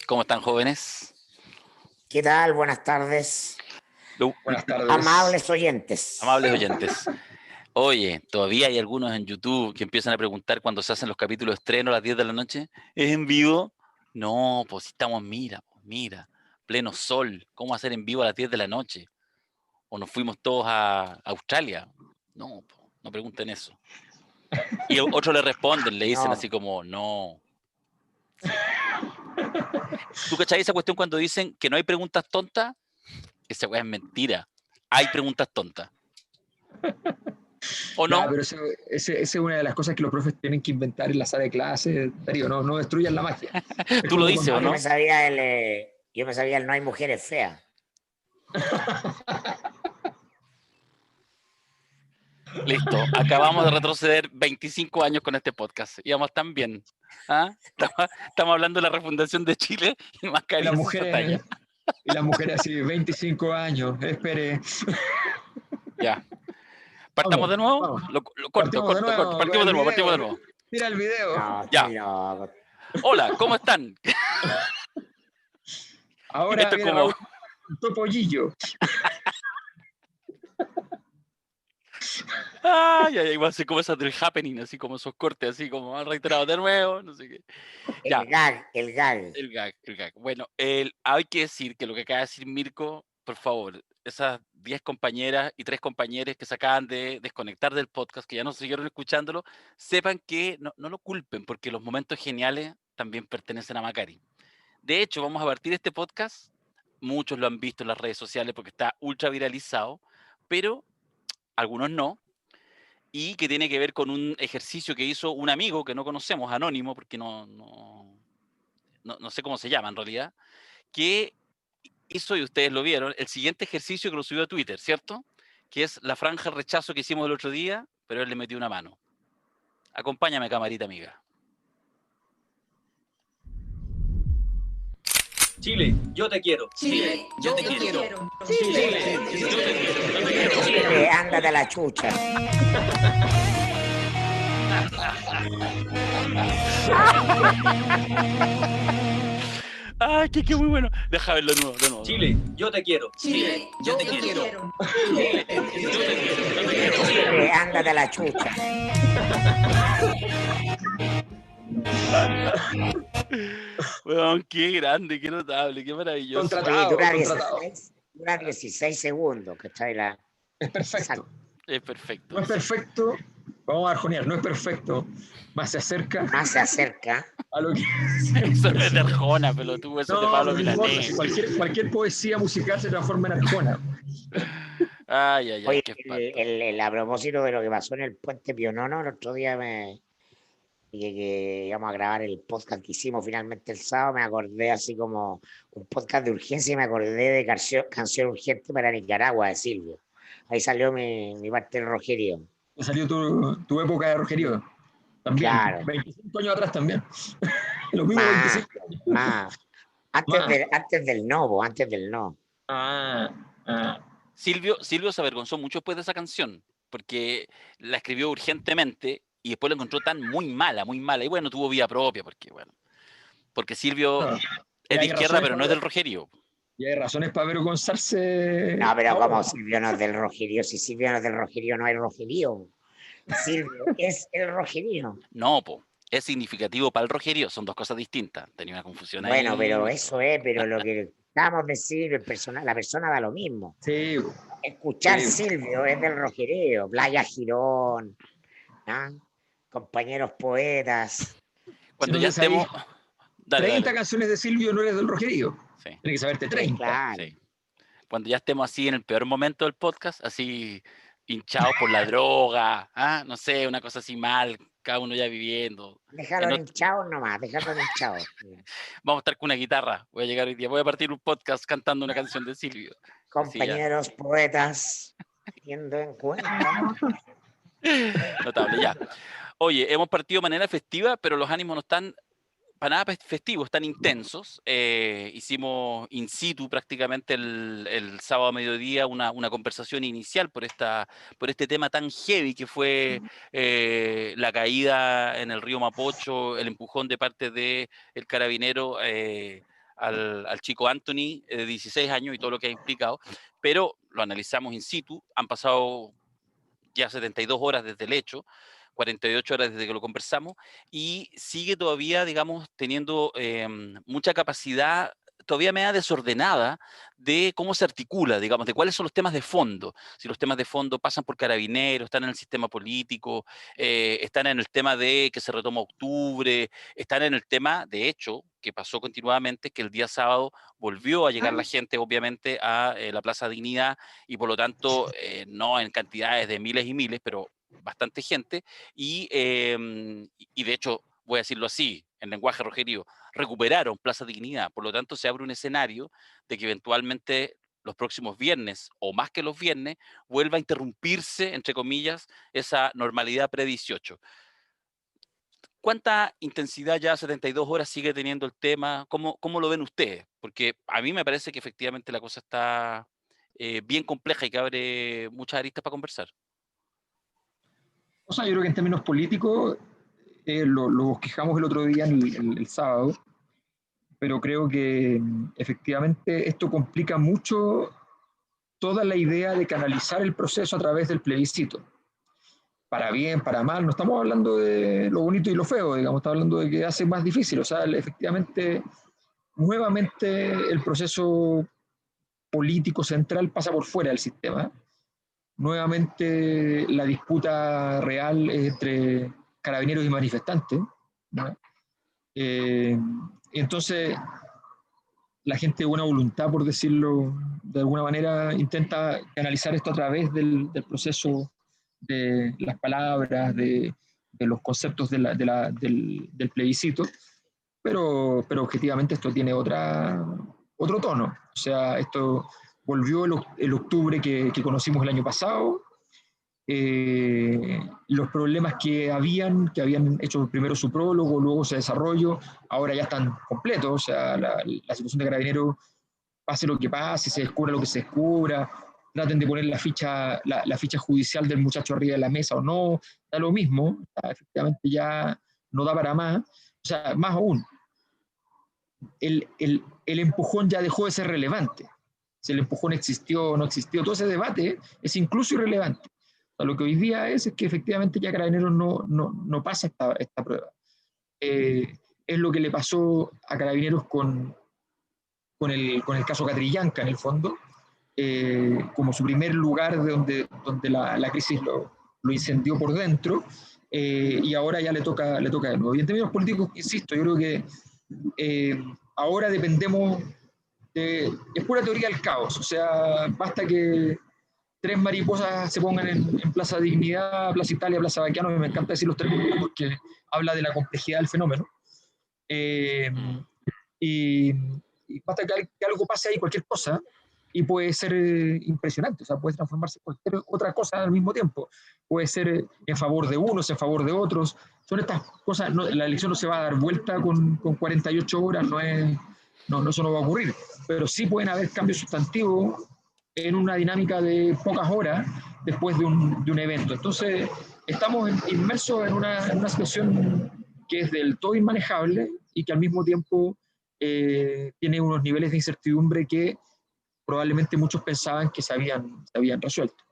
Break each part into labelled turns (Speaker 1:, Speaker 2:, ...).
Speaker 1: ¿Cómo están, jóvenes?
Speaker 2: ¿Qué tal? Buenas tardes.
Speaker 3: Buenas tardes.
Speaker 2: Amables oyentes.
Speaker 1: Amables oyentes. Oye, todavía hay algunos en YouTube que empiezan a preguntar cuando se hacen los capítulos de estreno a las 10 de la noche. ¿Es en vivo? No, pues si estamos, mira, pleno sol. ¿Cómo hacer en vivo a las 10 de la noche? ¿O nos fuimos todos a Australia? No, no pregunten eso. Y otros le responden, le dicen
Speaker 2: No.
Speaker 1: así como, no. ¿Tú cachai esa cuestión cuando dicen que no hay preguntas tontas? Esa weá es mentira. Hay preguntas tontas. ¿O no?
Speaker 3: Ya, pero esa es una de las cosas que los profes tienen que inventar en la sala de clase. Darío, no destruyan la magia.
Speaker 1: ¿Tú lo dices o no?
Speaker 2: Yo me sabía el no hay mujeres feas.
Speaker 1: Listo, acabamos de retroceder 25 años con este podcast. Íbamos tan bien. ¿Ah? Estamos hablando de la refundación de Chile y más
Speaker 3: Y las
Speaker 1: mujeres.
Speaker 3: Y las mujeres así, 25 años, espere.
Speaker 1: Ya. ¿Partamos de nuevo?
Speaker 3: Vamos.
Speaker 1: Lo corto. Partimos de nuevo.
Speaker 3: Mira el video.
Speaker 2: No,
Speaker 1: Ya.
Speaker 2: no.
Speaker 1: Hola, ¿cómo están?
Speaker 3: Ahora
Speaker 1: Esto
Speaker 3: viene
Speaker 1: como...
Speaker 3: Raúl, un topollillo.
Speaker 1: Ay, igual así como esas del happening, así como esos cortes, así como han reiterado de nuevo, no sé qué. Ya.
Speaker 2: El gag.
Speaker 1: El gag. Bueno, hay que decir que lo que acaba de decir Mirko, por favor, esas 10 compañeras y 3 compañeros que se acaban de desconectar del podcast, que ya no siguieron escuchándolo, sepan que no lo culpen, porque los momentos geniales también pertenecen a Macari. De hecho, vamos a partir este podcast, muchos lo han visto en las redes sociales porque está ultra viralizado, pero algunos no, y que tiene que ver con un ejercicio que hizo un amigo que no conocemos, anónimo, porque no sé cómo se llama en realidad, que hizo, y ustedes lo vieron, el siguiente ejercicio que lo subió a Twitter, ¿cierto? Que es la franja de rechazo que hicimos el otro día, pero él le metió una mano. Acompáñame, camarita amiga.
Speaker 4: Chile, yo te quiero.
Speaker 5: Chile, yo te quiero.
Speaker 4: Chile, yo te quiero.
Speaker 2: Chile, ándate a la chucha.
Speaker 1: ¡Ay, qué muy bueno! Deja verlo de nuevo.
Speaker 4: Chile, yo te quiero.
Speaker 5: Chile, yo te quiero.
Speaker 2: Chile, ándate a la chucha.
Speaker 1: Weón, qué grande, qué notable, qué maravilloso.
Speaker 3: Contratado.
Speaker 2: Dura 16 segundos, ¿cachai?
Speaker 3: Es perfecto.
Speaker 1: Es perfecto.
Speaker 3: No es perfecto. Vamos a arjonear, no es perfecto. Más se acerca
Speaker 2: Más se acerca.
Speaker 3: a lo que.
Speaker 1: Eso no es de Arjona, pelotudo, eso es de Pablo Milanés.
Speaker 3: Cualquier poesía musical se transforma en Arjona.
Speaker 1: Ay,
Speaker 2: Oye,
Speaker 1: qué
Speaker 2: a propósito de lo que pasó en el Puente Pionono, el otro día que íbamos a grabar el podcast que hicimos finalmente el sábado, me acordé así como un podcast de urgencia y me acordé de canción urgente para Nicaragua de Silvio. Ahí salió mi parte del Rogerio.
Speaker 3: Salió tu época de Rogerio. También.
Speaker 2: Claro.
Speaker 3: 25 años atrás también. Lo mismo
Speaker 2: Más,
Speaker 3: 25 años.
Speaker 2: más. Antes del no.
Speaker 1: Silvio se avergonzó mucho después de esa canción, porque la escribió urgentemente y después la encontró muy mala. Y bueno, tuvo vida propia, porque Silvio es de izquierda, pero no es del Rogerio.
Speaker 3: Y hay razones para avergonzarse.
Speaker 2: No, pero como Silvio no es del Rogerio, si Silvio no es del Rogerio, no hay Rogerio. Silvio es el Rogerio.
Speaker 1: No, es significativo para el Rogerio, son dos cosas distintas. Tenía una confusión ahí.
Speaker 2: Bueno, pero eso es, pero lo que estamos de Silvio, la persona da lo mismo.
Speaker 3: Sí.
Speaker 2: Escuchar Silvio es del Rogerio, Playa Girón, ¿no? Compañeros poetas.
Speaker 1: Cuando ya estemos...
Speaker 3: 30 canciones de Silvio no eres del Rogerio.
Speaker 1: Sí.
Speaker 3: Tienes que saberte 30.
Speaker 2: Claro.
Speaker 1: Sí. Cuando ya estemos así en el peor momento del podcast, así hinchados por la droga, no sé, una cosa así mal, cada uno ya viviendo.
Speaker 2: Déjalo hinchados nomás, déjalo hinchados.
Speaker 1: Vamos a estar con una guitarra, voy a llegar hoy día, voy a partir un podcast cantando una canción de Silvio.
Speaker 2: Compañeros poetas, teniendo en cuenta.
Speaker 1: Notable, ya. Oye, hemos partido de manera festiva, pero los ánimos no están para nada festivos, están intensos. Hicimos in situ prácticamente el sábado a mediodía una conversación inicial por este tema tan heavy que fue la caída en el río Mapocho, el empujón de parte del carabinero al chico Anthony de 16 años y todo lo que ha implicado, pero lo analizamos in situ, han pasado ya 72 horas desde el hecho, 48 horas desde que lo conversamos, y sigue todavía, digamos, teniendo mucha capacidad, todavía media desordenada, de cómo se articula, digamos, de cuáles son los temas de fondo. Si los temas de fondo pasan por Carabineros, están en el sistema político, están en el tema de que se retoma octubre, están en el tema, de hecho, que pasó continuamente, que el día sábado volvió a llegar la gente, obviamente, a la Plaza Dignidad, y por lo tanto, no en cantidades de miles y miles, pero bastante gente, y de hecho, voy a decirlo así, en lenguaje rojerío, recuperaron Plaza Dignidad. Por lo tanto, se abre un escenario de que eventualmente los próximos viernes, o más que los viernes, vuelva a interrumpirse, entre comillas, esa normalidad pre-18. ¿Cuánta intensidad ya 72 horas sigue teniendo el tema? ¿Cómo lo ven ustedes? Porque a mí me parece que efectivamente la cosa está bien compleja y que abre muchas aristas para conversar.
Speaker 3: O sea, yo creo que en términos políticos lo bosquejamos el otro día, el sábado, pero creo que efectivamente esto complica mucho toda la idea de canalizar el proceso a través del plebiscito. Para bien, para mal, no estamos hablando de lo bonito y lo feo, digamos, estamos hablando de que hace más difícil. O sea, efectivamente, nuevamente el proceso político central pasa por fuera del sistema. Nuevamente la disputa real es entre carabineros y manifestantes, ¿no? Entonces, la gente de buena voluntad, por decirlo de alguna manera, intenta canalizar esto a través del proceso de las palabras, de los conceptos del plebiscito, pero objetivamente esto tiene otro tono. O sea, esto volvió el octubre que conocimos el año pasado. Los problemas que habían hecho primero su prólogo, luego su desarrollo, ahora ya están completos. O sea, la situación de Carabineros, pase lo que pase, se descubra lo que se descubra, traten de poner la ficha judicial del muchacho arriba de la mesa o no, da lo mismo, efectivamente ya no da para más. O sea, más aún, el empujón ya dejó de ser relevante. Si el empujón existió o no existió, todo ese debate es incluso irrelevante. O sea, lo que hoy día es que efectivamente ya Carabineros no pasa esta prueba. Es lo que le pasó a Carabineros con el caso Catrillanca, en el fondo, como su primer lugar donde la crisis lo incendió por dentro, y ahora ya le toca de nuevo. Y en términos políticos, insisto, yo creo que ahora dependemos es pura teoría del caos. O sea, basta que tres mariposas se pongan en Plaza Dignidad, Plaza Italia, Plaza Baqueano, y me encanta decir los términos porque habla de la complejidad del fenómeno. Y basta que algo pase ahí, cualquier cosa, y puede ser impresionante. O sea, puede transformarse en cualquier otra cosa al mismo tiempo. Puede ser en favor de unos, en favor de otros. Son estas cosas, la elección no se va a dar vuelta con 48 horas, eso no va a ocurrir, pero sí pueden haber cambios sustantivos en una dinámica de pocas horas después de un evento. Entonces, estamos inmersos en una situación que es del todo inmanejable y que al mismo tiempo tiene unos niveles de incertidumbre que probablemente muchos pensaban que se habían resuelto.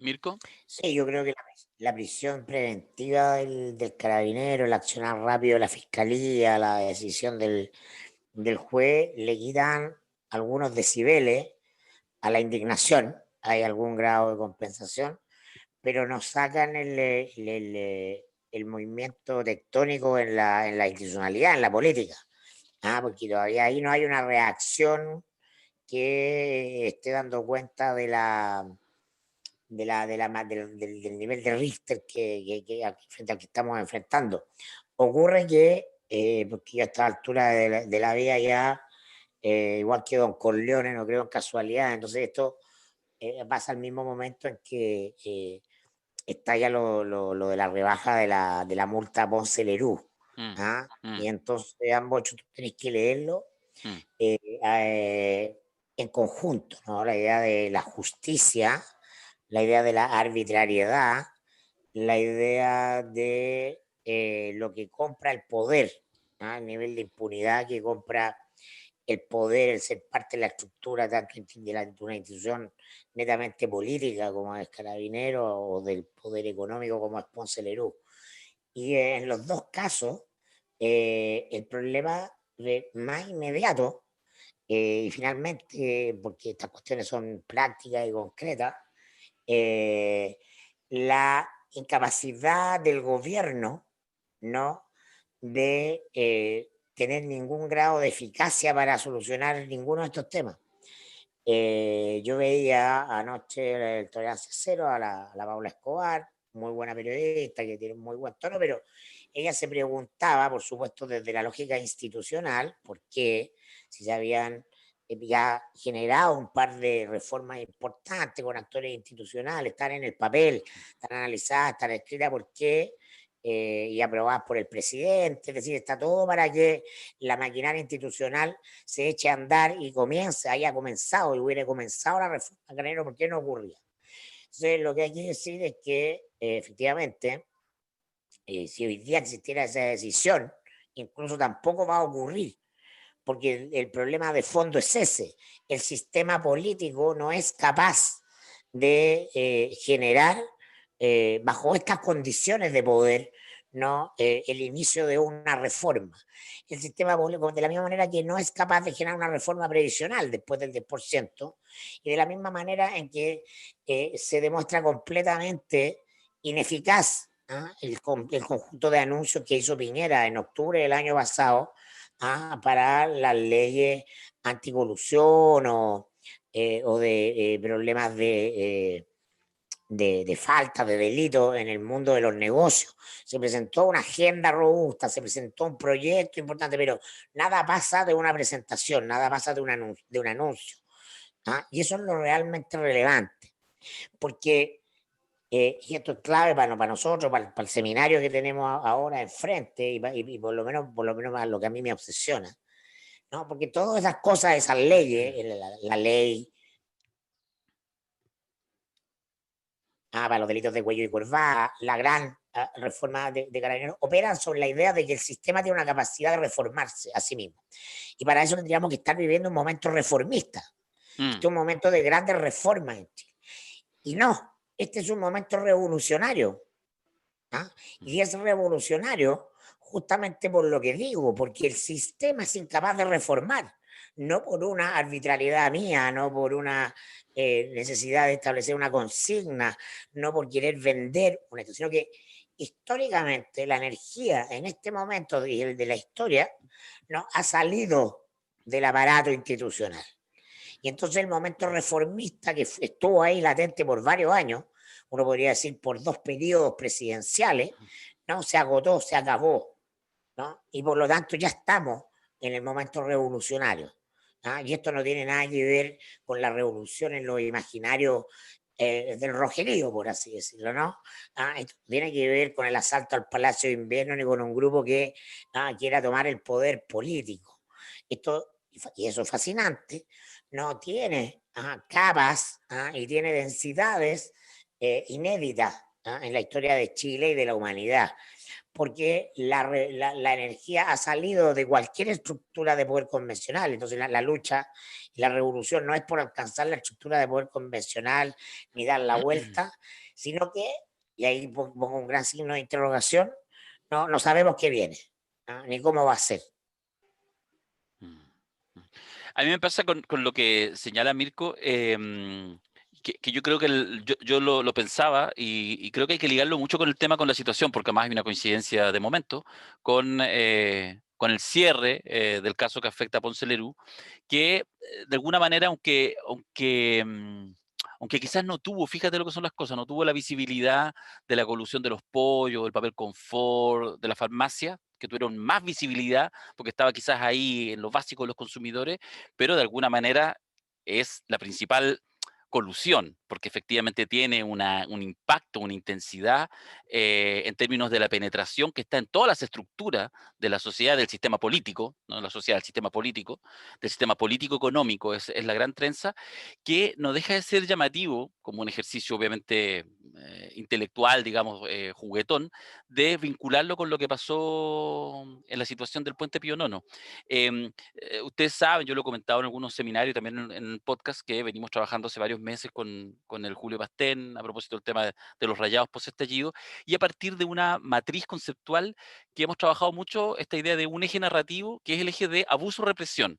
Speaker 1: ¿Mirko?
Speaker 2: Sí, yo creo que la prisión preventiva del carabinero, el accionar rápido de la fiscalía, la decisión del juez, le quitan algunos decibeles a la indignación, hay algún grado de compensación, pero no sacan el movimiento tectónico en la institucionalidad, en la política. Porque todavía ahí no hay una reacción que esté dando cuenta del nivel de Richter frente al que estamos enfrentando. Ocurre que, porque yo a esta altura de la vida ya, igual que Don Corleone, no creo en casualidad, entonces esto pasa al mismo momento en que está ya lo de la rebaja de la multa Ponce Lerú. Y entonces ambos tú tenés que leerlo en conjunto, ¿no? La idea de la justicia, la idea de la arbitrariedad, la idea de lo que compra el poder, el nivel de impunidad que compra el poder, el ser parte de la estructura tanto de una institución netamente política como es Carabineros o del poder económico como es Ponce Lerú. Y en los dos casos, el problema más inmediato, y finalmente, porque estas cuestiones son prácticas y concretas, la incapacidad del gobierno, ¿no?, de tener ningún grado de eficacia para solucionar ninguno de estos temas. Yo veía anoche el Tolerancia Cero a la Paula Escobar, muy buena periodista, que tiene un muy buen tono, pero ella se preguntaba, por supuesto, desde la lógica institucional, por qué, si se habían ya generado un par de reformas importantes con actores institucionales, están en el papel, están analizadas, están escritas, por qué, y aprobadas por el presidente, es decir, está todo para que la maquinaria institucional se eche a andar y comience, haya comenzado y hubiera comenzado la reforma Granero, ¿por qué no ocurría? Entonces, lo que hay que decir es que efectivamente, si hoy día existiera esa decisión, incluso tampoco va a ocurrir, porque el problema de fondo es ese. El sistema político no es capaz de generar, bajo estas condiciones de poder, ¿no?, el inicio de una reforma. El sistema político, de la misma manera que no es capaz de generar una reforma previsional después del 10%, y de la misma manera en que se demuestra completamente ineficaz, ¿ah?, el conjunto de anuncios que hizo Piñera en octubre del año pasado, para las leyes anticolusión o de problemas de falta, de delito en el mundo de los negocios. Se presentó una agenda robusta, se presentó un proyecto importante, pero nada pasa de una presentación, nada pasa de un anuncio. Y eso es lo realmente relevante, porque, y esto es clave para nosotros, para el seminario que tenemos ahora enfrente, y por lo menos lo que a mí me obsesiona, ¿no? Porque todas esas cosas, esas leyes, la ley para los delitos de cuello y corbata, la gran reforma de Carabineros, operan sobre la idea de que el sistema tiene una capacidad de reformarse a sí mismo. Y para eso tendríamos que estar viviendo un momento reformista. Este es un momento de grandes reformas en Chile. Y no, este es un momento revolucionario. Y es revolucionario justamente por lo que digo, porque el sistema es incapaz de reformar, no por una arbitrariedad mía, no por una necesidad de establecer una consigna, no por querer vender una, sino que históricamente la energía en este momento de la historia no ha salido del aparato institucional. Y entonces el momento reformista que estuvo ahí latente por varios años, uno podría decir por 2 periodos presidenciales, ¿no?, se agotó, se acabó, ¿no? Y por lo tanto ya estamos en el momento revolucionario. Y esto no tiene nada que ver con la revolución en los imaginarios del Rogelio, por así decirlo, ¿no? Esto tiene que ver con el asalto al Palacio de Invierno ni con un grupo que quiera tomar el poder político. Esto, y eso es fascinante, no tiene capas y tiene densidades inéditas en la historia de Chile y de la humanidad, porque la energía ha salido de cualquier estructura de poder convencional. Entonces la lucha y la revolución no es por alcanzar la estructura de poder convencional ni dar la vuelta, sino que, y ahí pongo un gran signo de interrogación, no sabemos qué viene, ni cómo va a ser.
Speaker 1: A mí me pasa con lo que señala Mirko, que yo creo que yo lo pensaba y creo que hay que ligarlo mucho con el tema, con la situación, porque además hay una coincidencia de momento con el cierre del caso que afecta a Ponce Lerú, que de alguna manera, aunque quizás no tuvo, fíjate lo que son las cosas, no tuvo la visibilidad de la colusión de los pollos, del papel confort, de la farmacia, que tuvieron más visibilidad, porque estaba quizás ahí en lo básico de los consumidores, pero de alguna manera es la principal colusión, porque efectivamente tiene un impacto, una intensidad en términos de la penetración que está en todas las estructuras de la sociedad, del sistema político, no la sociedad, del sistema político económico, es la gran trenza, que no deja de ser llamativo, como un ejercicio obviamente intelectual, digamos, juguetón, de vincularlo con lo que pasó en la situación del puente Pío Nono. Ustedes saben, yo lo he comentado en algunos seminarios, también en el podcast, que venimos trabajando hace varios meses con el Julio Pastén a propósito del tema de los rayados post-estallido, y a partir de una matriz conceptual que hemos trabajado mucho, esta idea de un eje narrativo, que es el eje de abuso-represión.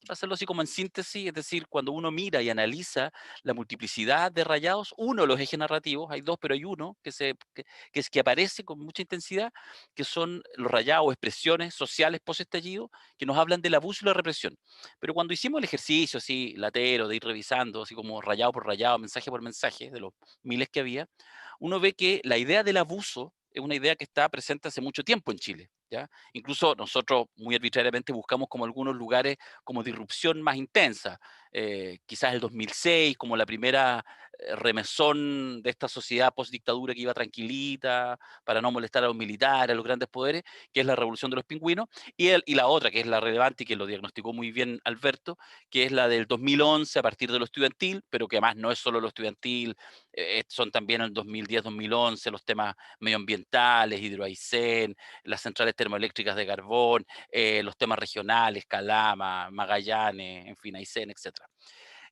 Speaker 1: Para hacerlo así como en síntesis, es decir, cuando uno mira y analiza la multiplicidad de rayados, uno de los ejes narrativos, hay dos, pero hay uno que aparece con mucha intensidad, que son los rayados o expresiones sociales post-estallido, que nos hablan del abuso y la represión. Pero cuando hicimos el ejercicio así latero, de ir revisando, así como rayado por rayado, mensaje por mensaje, de los miles que había, uno ve que la idea del abuso es una idea que está presente hace mucho tiempo en Chile, ¿ya? Incluso nosotros muy arbitrariamente buscamos como algunos lugares como de irrupción más intensa, quizás el 2006 como la primera remesón de esta sociedad post-dictadura que iba tranquilita para no molestar a los militares, a los grandes poderes, que es la revolución de los pingüinos, y la otra que es la relevante y que lo diagnosticó muy bien Alberto, que es la del 2011 a partir de lo estudiantil, pero que además no es solo lo estudiantil, son también el 2010-2011 los temas medioambientales, Hidroaicén, las centrales termoeléctricas de carbón, los temas regionales, Calama, Magallanes, en fin, Aysén, etc.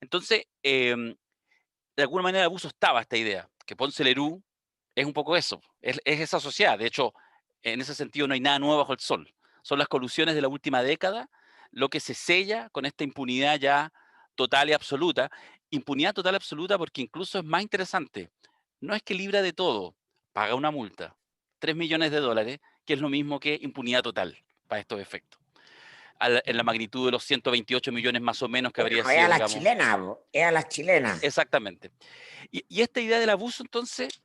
Speaker 1: Entonces, de alguna manera el abuso estaba esta idea, que Ponce Lerú es un poco eso, es esa sociedad. De hecho, en ese sentido no hay nada nuevo bajo el sol. Son las colusiones de la última década lo que se sella con esta impunidad ya total y absoluta. Impunidad total y absoluta porque incluso es más interesante. No es que libra de todo, paga una multa, 3 millones de dólares, que es lo mismo que impunidad total para estos efectos. En la magnitud de los 128 millones más o menos que habría
Speaker 2: Bueno, es a
Speaker 1: sido,
Speaker 2: las
Speaker 1: digamos.
Speaker 2: chilenas, po, es a las chilenas.
Speaker 1: Exactamente. Y esta idea del abuso, entonces,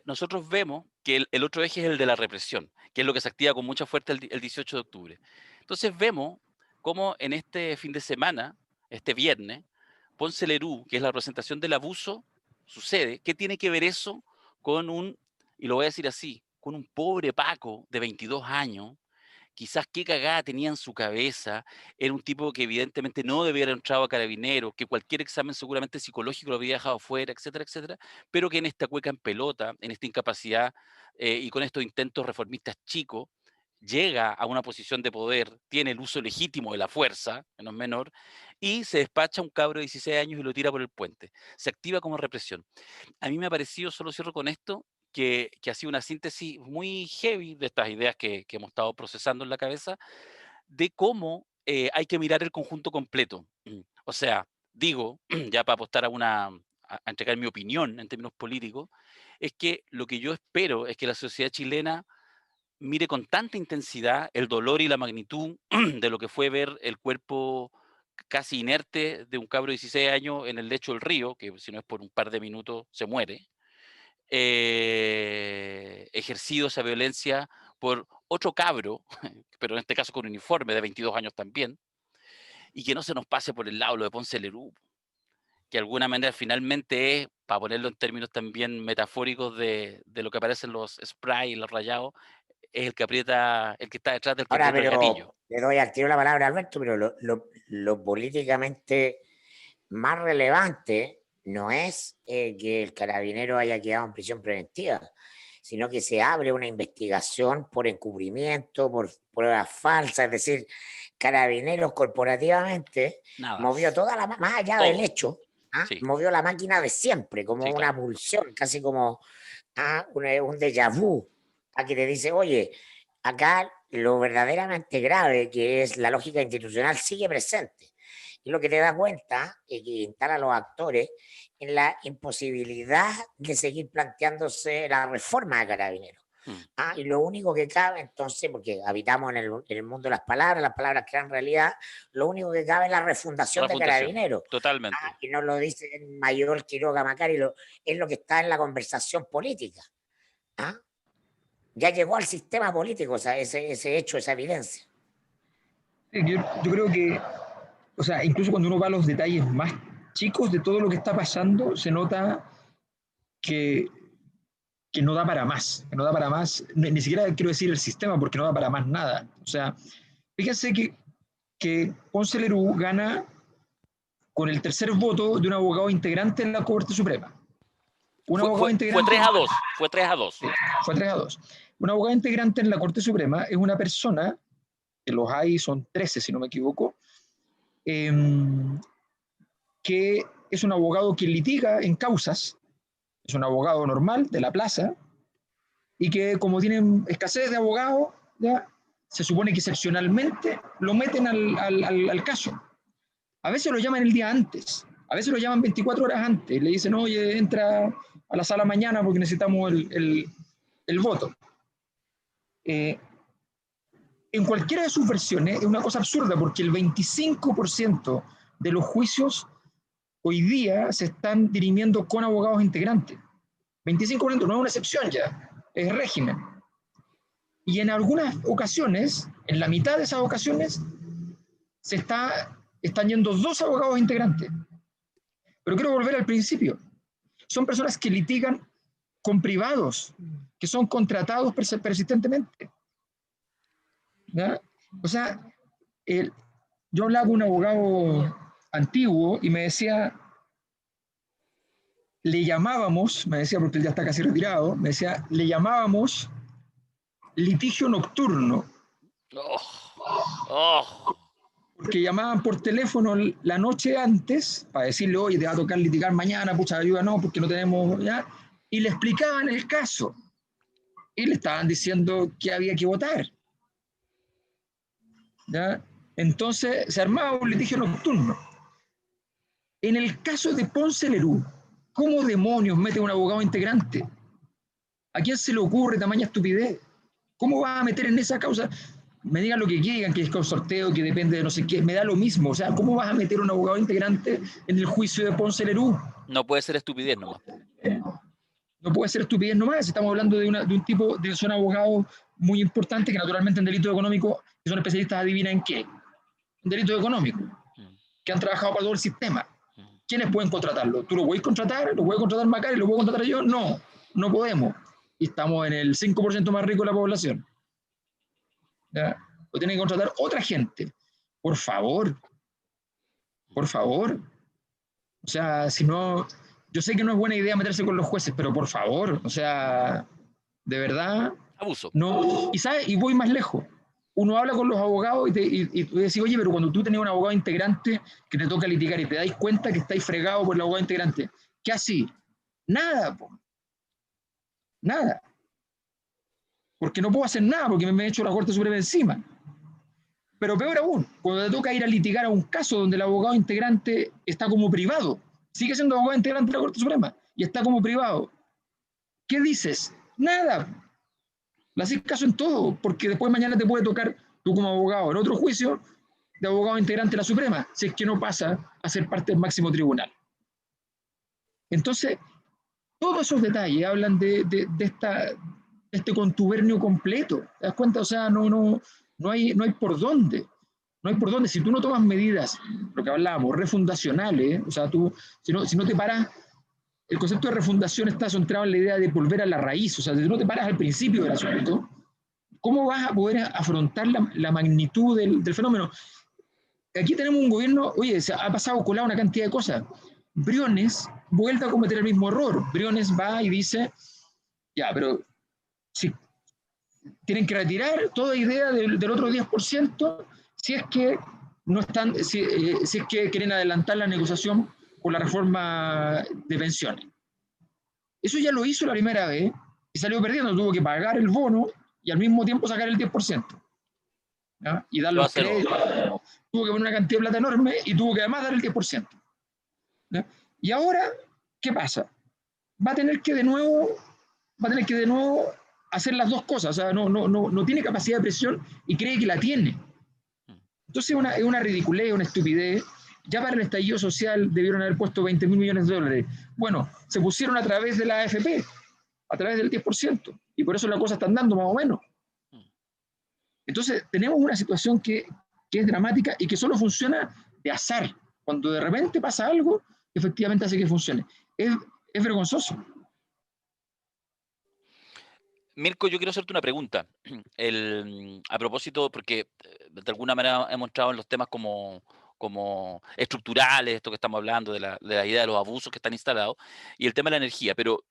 Speaker 1: nosotros vemos que el otro eje es el de la represión, que es lo que se activa con mucha fuerza el 18 de octubre. Entonces vemos cómo en este fin de semana, este viernes, Ponce Lerú, que es la representación del abuso, sucede. ¿Qué tiene que ver eso con y lo voy a decir así, con un pobre Paco de 22 años? Quizás qué cagada tenía en su cabeza, era un tipo que evidentemente no debía haber entrado a Carabineros, que cualquier examen seguramente psicológico lo había dejado fuera, etcétera, etcétera, pero que en esta cueca en pelota, en esta incapacidad y con estos intentos reformistas chicos, llega a una posición de poder, tiene el uso legítimo de la fuerza, menos menor, y se despacha a un cabro de 16 años y lo tira por el puente. Se activa como represión. A mí me ha parecido, solo cierro con esto, que ha sido una síntesis muy heavy de estas ideas que hemos estado procesando en la cabeza, de cómo hay que mirar el conjunto completo. O sea, digo, ya para apostar a entregar mi opinión en términos políticos, es que lo que yo espero es que la sociedad chilena mire con tanta intensidad el dolor y la magnitud de lo que fue ver el cuerpo casi inerte de un cabro de 16 años en el lecho del río, que si no es por un par de minutos se muere, ejercido esa violencia por otro cabro, pero en este caso con uniforme de 22 años también, y que no se nos pase por el lado lo de Ponce Lerú, que de alguna manera finalmente es, para ponerlo en términos también metafóricos de lo que aparecen los sprays, los rayados, es el que aprieta, el que está detrás del que
Speaker 2: Ahora,
Speaker 1: aprieta el gatillo.
Speaker 2: pero le doy al tiro la palabra a Alberto, pero lo políticamente más relevante no es que el carabinero haya quedado en prisión preventiva, sino que se abre una investigación por encubrimiento, por pruebas falsas, es decir, Carabineros corporativamente
Speaker 1: Nada,
Speaker 2: movió toda la, más allá del
Speaker 1: todo.
Speaker 2: hecho,
Speaker 1: Sí,
Speaker 2: movió la máquina de siempre, como
Speaker 1: sí,
Speaker 2: una
Speaker 1: claro.
Speaker 2: pulsión, casi como un déjà vu, a que te dice, oye, acá lo verdaderamente grave, que es la lógica institucional, sigue presente. Y lo que te da cuenta y que instala a los actores en la imposibilidad de seguir planteándose la reforma de Carabineros.
Speaker 1: Mm,
Speaker 2: Y lo único que cabe entonces, porque habitamos en el mundo de las palabras crean realidad, lo único que cabe es la refundación de
Speaker 1: refundación,
Speaker 2: Carabineros.
Speaker 1: totalmente.
Speaker 2: Y no lo dice el mayor Quiroga Macari, es lo que está en la conversación política. ¿ah? Ya llegó al sistema político, o sea, ese hecho, esa evidencia.
Speaker 3: Yo creo que, o sea, incluso cuando uno va a los detalles más chicos de todo lo que está pasando, se nota que, que no da para más, que no da para más, ni siquiera quiero decir el sistema, porque no da para más nada. O sea, fíjense que Ponce Lerú gana con el tercer voto de un abogado integrante en la Corte Suprema. Un abogado
Speaker 1: Fue
Speaker 3: integrante,
Speaker 1: 3-2. Fue 3-2.
Speaker 3: sí, fue 3-2. Un abogado integrante en la Corte Suprema es una persona, que los hay, son 13 si no me equivoco, que es un abogado que litiga en causas, es un abogado normal de la plaza, y que como tienen escasez de abogados, ¿ya? Se supone que excepcionalmente lo meten al caso. A veces lo llaman el día antes, a veces lo llaman 24 horas antes, le dicen, oye, entra a la sala mañana porque necesitamos el voto. En cualquiera de sus versiones es una cosa absurda porque el 25% de los juicios hoy día se están dirimiendo con abogados integrantes. 25% no es una excepción ya, es régimen. Y en algunas ocasiones, en la mitad de esas ocasiones, están yendo 2 abogados integrantes. Pero quiero volver al principio. Son personas que litigan con privados, que son contratados persistentemente. ¿Ya? O sea, yo hablaba con un abogado antiguo y me decía, le llamábamos, me decía porque él ya está casi retirado, me decía, le llamábamos litigio nocturno. Porque llamaban por teléfono la noche antes para decirle, oye, te va a tocar litigar mañana, pucha, ayuda, no, porque no tenemos, ¿ya? Y le explicaban el caso. Y le estaban diciendo que había que votar. ¿Ya? Entonces se armaba un litigio nocturno. En el caso de Ponce Lerú, ¿cómo demonios mete un abogado integrante? ¿A quién se le ocurre tamaña estupidez? ¿Cómo va a meter en esa causa? Me digan lo que quieran, que es con sorteo, que depende de no sé qué, me da lo mismo. O sea, ¿cómo vas a meter un abogado integrante en el juicio de Ponce Lerú?
Speaker 1: No puede ser estupidez nomás.
Speaker 3: No puede ser estupidez nomás. Estamos hablando de un tipo, son abogados muy importantes que naturalmente en delito económico, que son especialistas, adivina en qué. En delito económico, que han trabajado para todo el sistema. ¿Quiénes pueden contratarlo? ¿Tú lo puedes contratar? ¿Lo puede contratar Macari? ¿Lo puedo contratar yo? No, no podemos. Y estamos en el 5% más rico de la población. ¿Ya? Lo tiene que contratar otra gente. Por favor. Por favor. O sea, si no... Yo sé que no es buena idea meterse con los jueces, pero por favor, o sea, de verdad...
Speaker 1: Abuso.
Speaker 3: No, y ¿sabes? Y voy más lejos. Uno habla con los abogados y tú decís, oye, pero cuando tú tenés un abogado integrante que te toca litigar y te dais cuenta que estáis fregado por el abogado integrante, ¿qué así? Nada, po. Nada. Porque no puedo hacer nada porque me he hecho la Corte Suprema encima. Pero peor aún, cuando te toca ir a litigar a un caso donde el abogado integrante está como privado, sigue siendo abogado integrante de la Corte Suprema y está como privado, ¿qué dices? Nada. Le haces caso en todo, porque después mañana te puede tocar tú como abogado en otro juicio de abogado integrante de la Suprema, si es que no pasa a ser parte del máximo tribunal. Entonces, todos esos detalles hablan de este contubernio completo. ¿Te das cuenta? O sea, no hay por dónde. No hay por dónde. Si tú no tomas medidas, lo que hablábamos, refundacionales, o sea, tú, si no te paras, el concepto de refundación está centrado en la idea de volver a la raíz. O sea, si no te paras al principio del asunto, ¿cómo vas a poder afrontar la magnitud del fenómeno? Aquí tenemos un gobierno, oye, se ha pasado colado una cantidad de cosas. Briones vuelve a cometer el mismo error. Briones va y dice, ya, pero si tienen que retirar toda idea del otro 10% si es que no están, si es que quieren adelantar la negociación por la reforma de pensiones. Eso ya lo hizo la primera vez y salió perdiendo, tuvo que pagar el bono y al mismo tiempo sacar el 10%. ¿Ya? Y dar los créditos. Tuvo que poner una cantidad de plata enorme y tuvo que además dar el 10%. ¿Ya? Y ahora, ¿qué pasa? Va a tener que de nuevo hacer las dos cosas. O sea, no tiene capacidad de presión y cree que la tiene. Entonces es una ridiculez, una estupidez. Ya para el estallido social debieron haber puesto 20.000 millones de dólares. Bueno, se pusieron a través de la AFP, a través del 10%, y por eso la cosa está andando más o menos. Entonces tenemos una situación que es dramática y que solo funciona de azar. Cuando de repente pasa algo, efectivamente hace que funcione. Es vergonzoso.
Speaker 1: Mirko, yo quiero hacerte una pregunta. A propósito, porque de alguna manera hemos entrado en los temas como estructurales, esto que estamos hablando, de la idea de los abusos que están instalados, y el tema de la energía, pero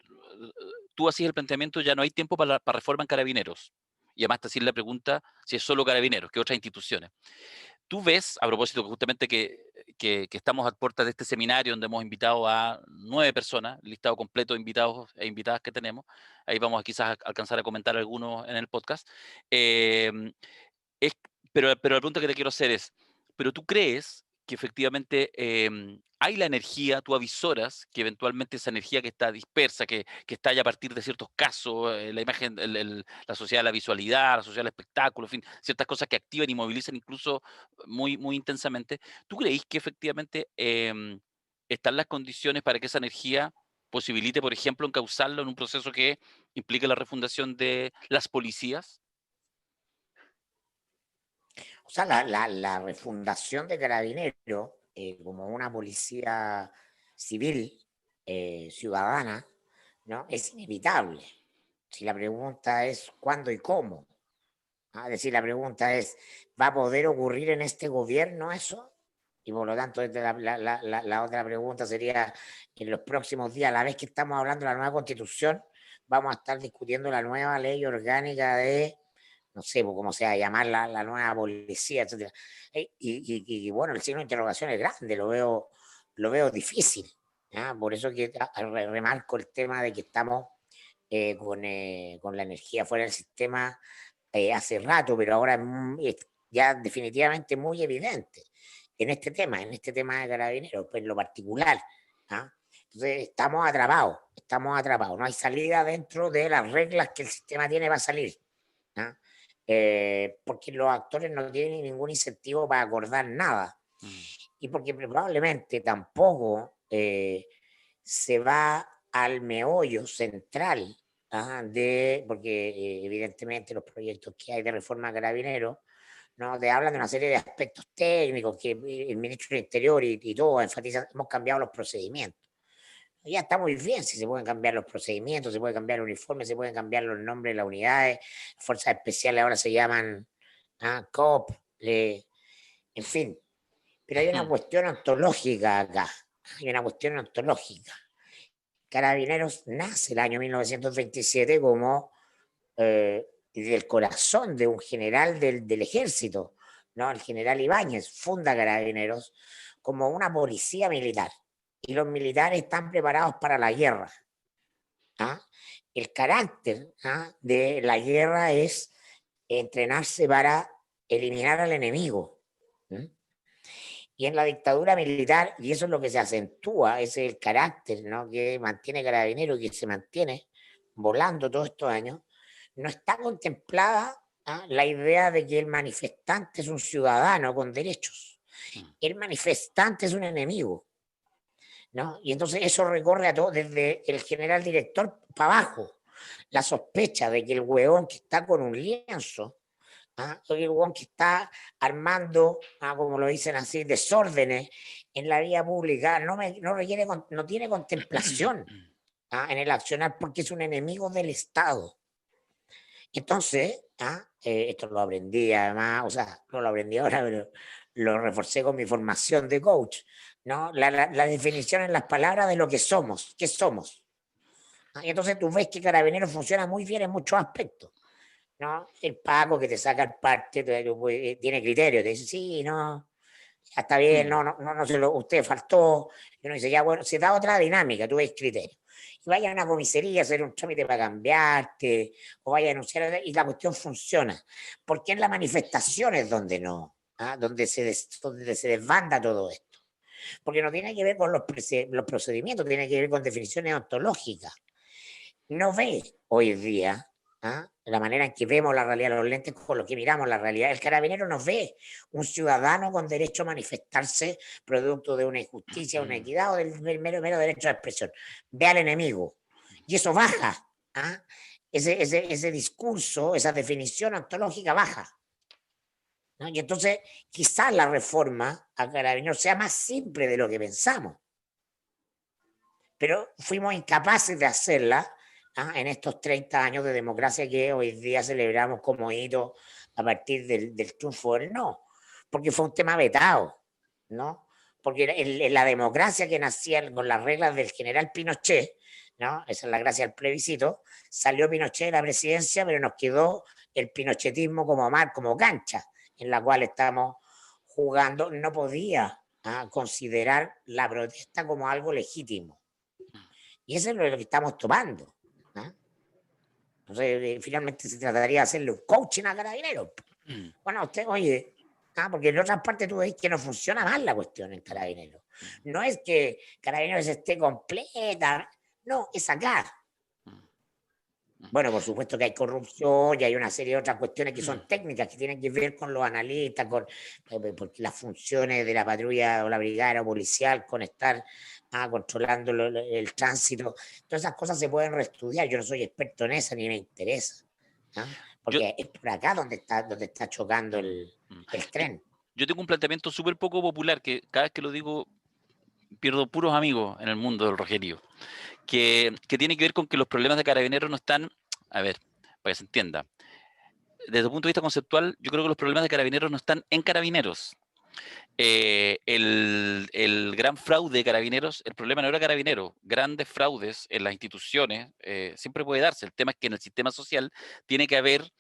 Speaker 1: tú hacías el planteamiento, ya no hay tiempo para reforma en Carabineros. Y además te hacías la pregunta si es solo Carabineros, que otras instituciones. Tú ves, a propósito justamente que estamos a puertas de este seminario donde hemos invitado a 9 personas, el listado completo de invitados e invitadas que tenemos, ahí vamos a quizás alcanzar a comentar algunos en el podcast, eh, pero la pregunta que te quiero hacer es, ¿pero tú crees que efectivamente hay la energía, tú avisoras que eventualmente esa energía que está dispersa, que está ya a partir de ciertos casos, la imagen, la sociedad de la visualidad, la sociedad del espectáculo, en fin, ciertas cosas que activan y movilizan incluso muy, muy intensamente, ¿tú creéis que efectivamente están las condiciones para que esa energía posibilite, por ejemplo, encauzarlo en un proceso que implique la refundación de las policías?
Speaker 2: O sea, la refundación de Carabineros como una policía civil, ciudadana, ¿no? Es inevitable. Si la pregunta es cuándo y cómo, ¿ah? Es decir, la pregunta es, ¿va a poder ocurrir en este gobierno eso? Y por lo tanto, la otra pregunta sería, en los próximos días, a la vez que estamos hablando de la nueva constitución, vamos a estar discutiendo la nueva ley orgánica de, no sé pues, cómo se va a llamar la nueva policía, etcétera. Y bueno, el signo de interrogación es grande, lo veo difícil. ¿Ah? Por eso que remarco el tema de que estamos con la energía fuera del sistema hace rato, pero ahora es ya definitivamente muy evidente en este tema de Carabineros, pues en lo particular. ¿Ah? Entonces estamos atrapados, no hay salida dentro de las reglas que el sistema tiene para salir. ¿Ah? Porque los actores no tienen ningún incentivo para acordar nada y porque probablemente tampoco se va al meollo central. Ajá, porque evidentemente los proyectos que hay de reforma Carabineros, ¿no? Te hablan de una serie de aspectos técnicos que el ministro del Interior y todo enfatizan, hemos cambiado los procedimientos. Ya está muy bien si se pueden cambiar los procedimientos, se puede cambiar el uniforme, se pueden cambiar los nombres de las unidades, fuerzas especiales ahora se llaman COP, en fin. Pero hay una cuestión ontológica acá, hay una cuestión ontológica. Carabineros nace el año 1927 como del corazón de un general del ejército, ¿no? El general Ibáñez funda Carabineros como una policía militar y los militares están preparados para la guerra. ¿Ah? El carácter de la guerra es entrenarse para eliminar al enemigo. ¿Sí? Y en la dictadura militar, y eso es lo que se acentúa, ese es el carácter, ¿no? Que mantiene Carabineros y que se mantiene volando todos estos años, no está contemplada la idea de que el manifestante es un ciudadano con derechos. El manifestante es un enemigo, ¿no? Y entonces eso recorre a todo, desde el general director para abajo. La sospecha de que el hueón que está con un lienzo, el hueón que está armando, como lo dicen así, desórdenes en la vía pública, no tiene contemplación en el accionar porque es un enemigo del Estado. Entonces, esto lo aprendí además, o sea, no lo aprendí ahora, pero lo reforcé con mi formación de coach, ¿no? La definición en las palabras de lo que somos, ¿qué somos? Y entonces tú ves que Carabineros funciona muy bien en muchos aspectos, ¿no? El Paco que te saca el parte, tiene criterio, te dice, sí, no, ya está bien, usted faltó, y uno dice, ya bueno, se da otra dinámica, tú ves criterio. Y vaya a una comisaría a hacer un trámite para cambiarte, o vaya a denunciar, y la cuestión funciona. Porque en las manifestaciones donde no, donde se desbanda todo esto. Porque no tiene que ver con los procedimientos, tiene que ver con definiciones ontológicas. No ve hoy día la manera en que vemos la realidad, los lentes con los que miramos la realidad. El carabinero nos ve un ciudadano con derecho a manifestarse producto de una injusticia, una equidad o del mero derecho a expresión. Ve al enemigo y eso baja. Ese discurso, esa definición ontológica baja. ¿No? Y entonces quizás la reforma al carabinero sea más simple de lo que pensamos. Pero fuimos incapaces de hacerla en estos 30 años de democracia que hoy día celebramos como hito a partir del triunfo del no, porque fue un tema vetado, ¿no? Porque la democracia que nacía con las reglas del general Pinochet, ¿no? Esa es la gracia del plebiscito. Salió Pinochet de la presidencia, pero nos quedó el pinochetismo como mar, como cancha, en la cual estamos jugando. No podía considerar la protesta como algo legítimo. Y eso es lo que estamos tomando. ¿No? Entonces, finalmente se trataría de hacerle un coaching a Carabineros. Bueno, usted, oye, porque en otras partes tú ves que no funciona mal la cuestión en Carabineros. No es que Carabineros esté completa, no, es acá. Bueno, por supuesto que hay corrupción y hay una serie de otras cuestiones que son técnicas, que tienen que ver con los analistas, con porque las funciones de la patrulla o la brigada policial, con estar controlando el tránsito. Todas esas cosas se pueden reestudiar. Yo no soy experto en eso ni me interesa. Porque es por acá donde está chocando el tren.
Speaker 1: Yo tengo un planteamiento súper poco popular que cada vez que lo digo pierdo puros amigos en el mundo del Rogerio, que tiene que ver con que los problemas de Carabineros no están, a ver, para que se entienda, desde el punto de vista conceptual, yo creo que los problemas de Carabineros no están en Carabineros. El gran fraude de Carabineros, el problema no era Carabineros, grandes fraudes en las instituciones siempre puede darse. El tema es que en el sistema social tiene que haber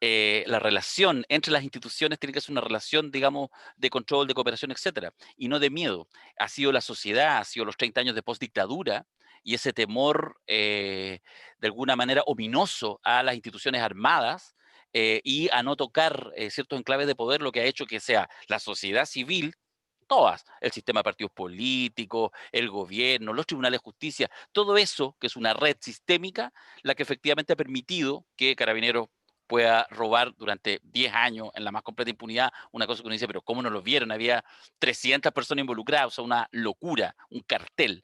Speaker 1: la relación entre las instituciones, tiene que ser una relación, digamos, de control, de cooperación, etcétera, y no de miedo. Ha sido la sociedad, ha sido los 30 años de postdictadura y ese temor de alguna manera ominoso a las instituciones armadas y a no tocar ciertos enclaves de poder, lo que ha hecho que sea la sociedad civil, todas, el sistema de partidos políticos, el gobierno, los tribunales de justicia, todo eso que es una red sistémica, la que efectivamente ha permitido que Carabineros pueda robar durante 10 años en la más completa impunidad, una cosa que uno dice, pero ¿cómo no lo vieron? Había 300 personas involucradas, o sea, una locura, un cartel.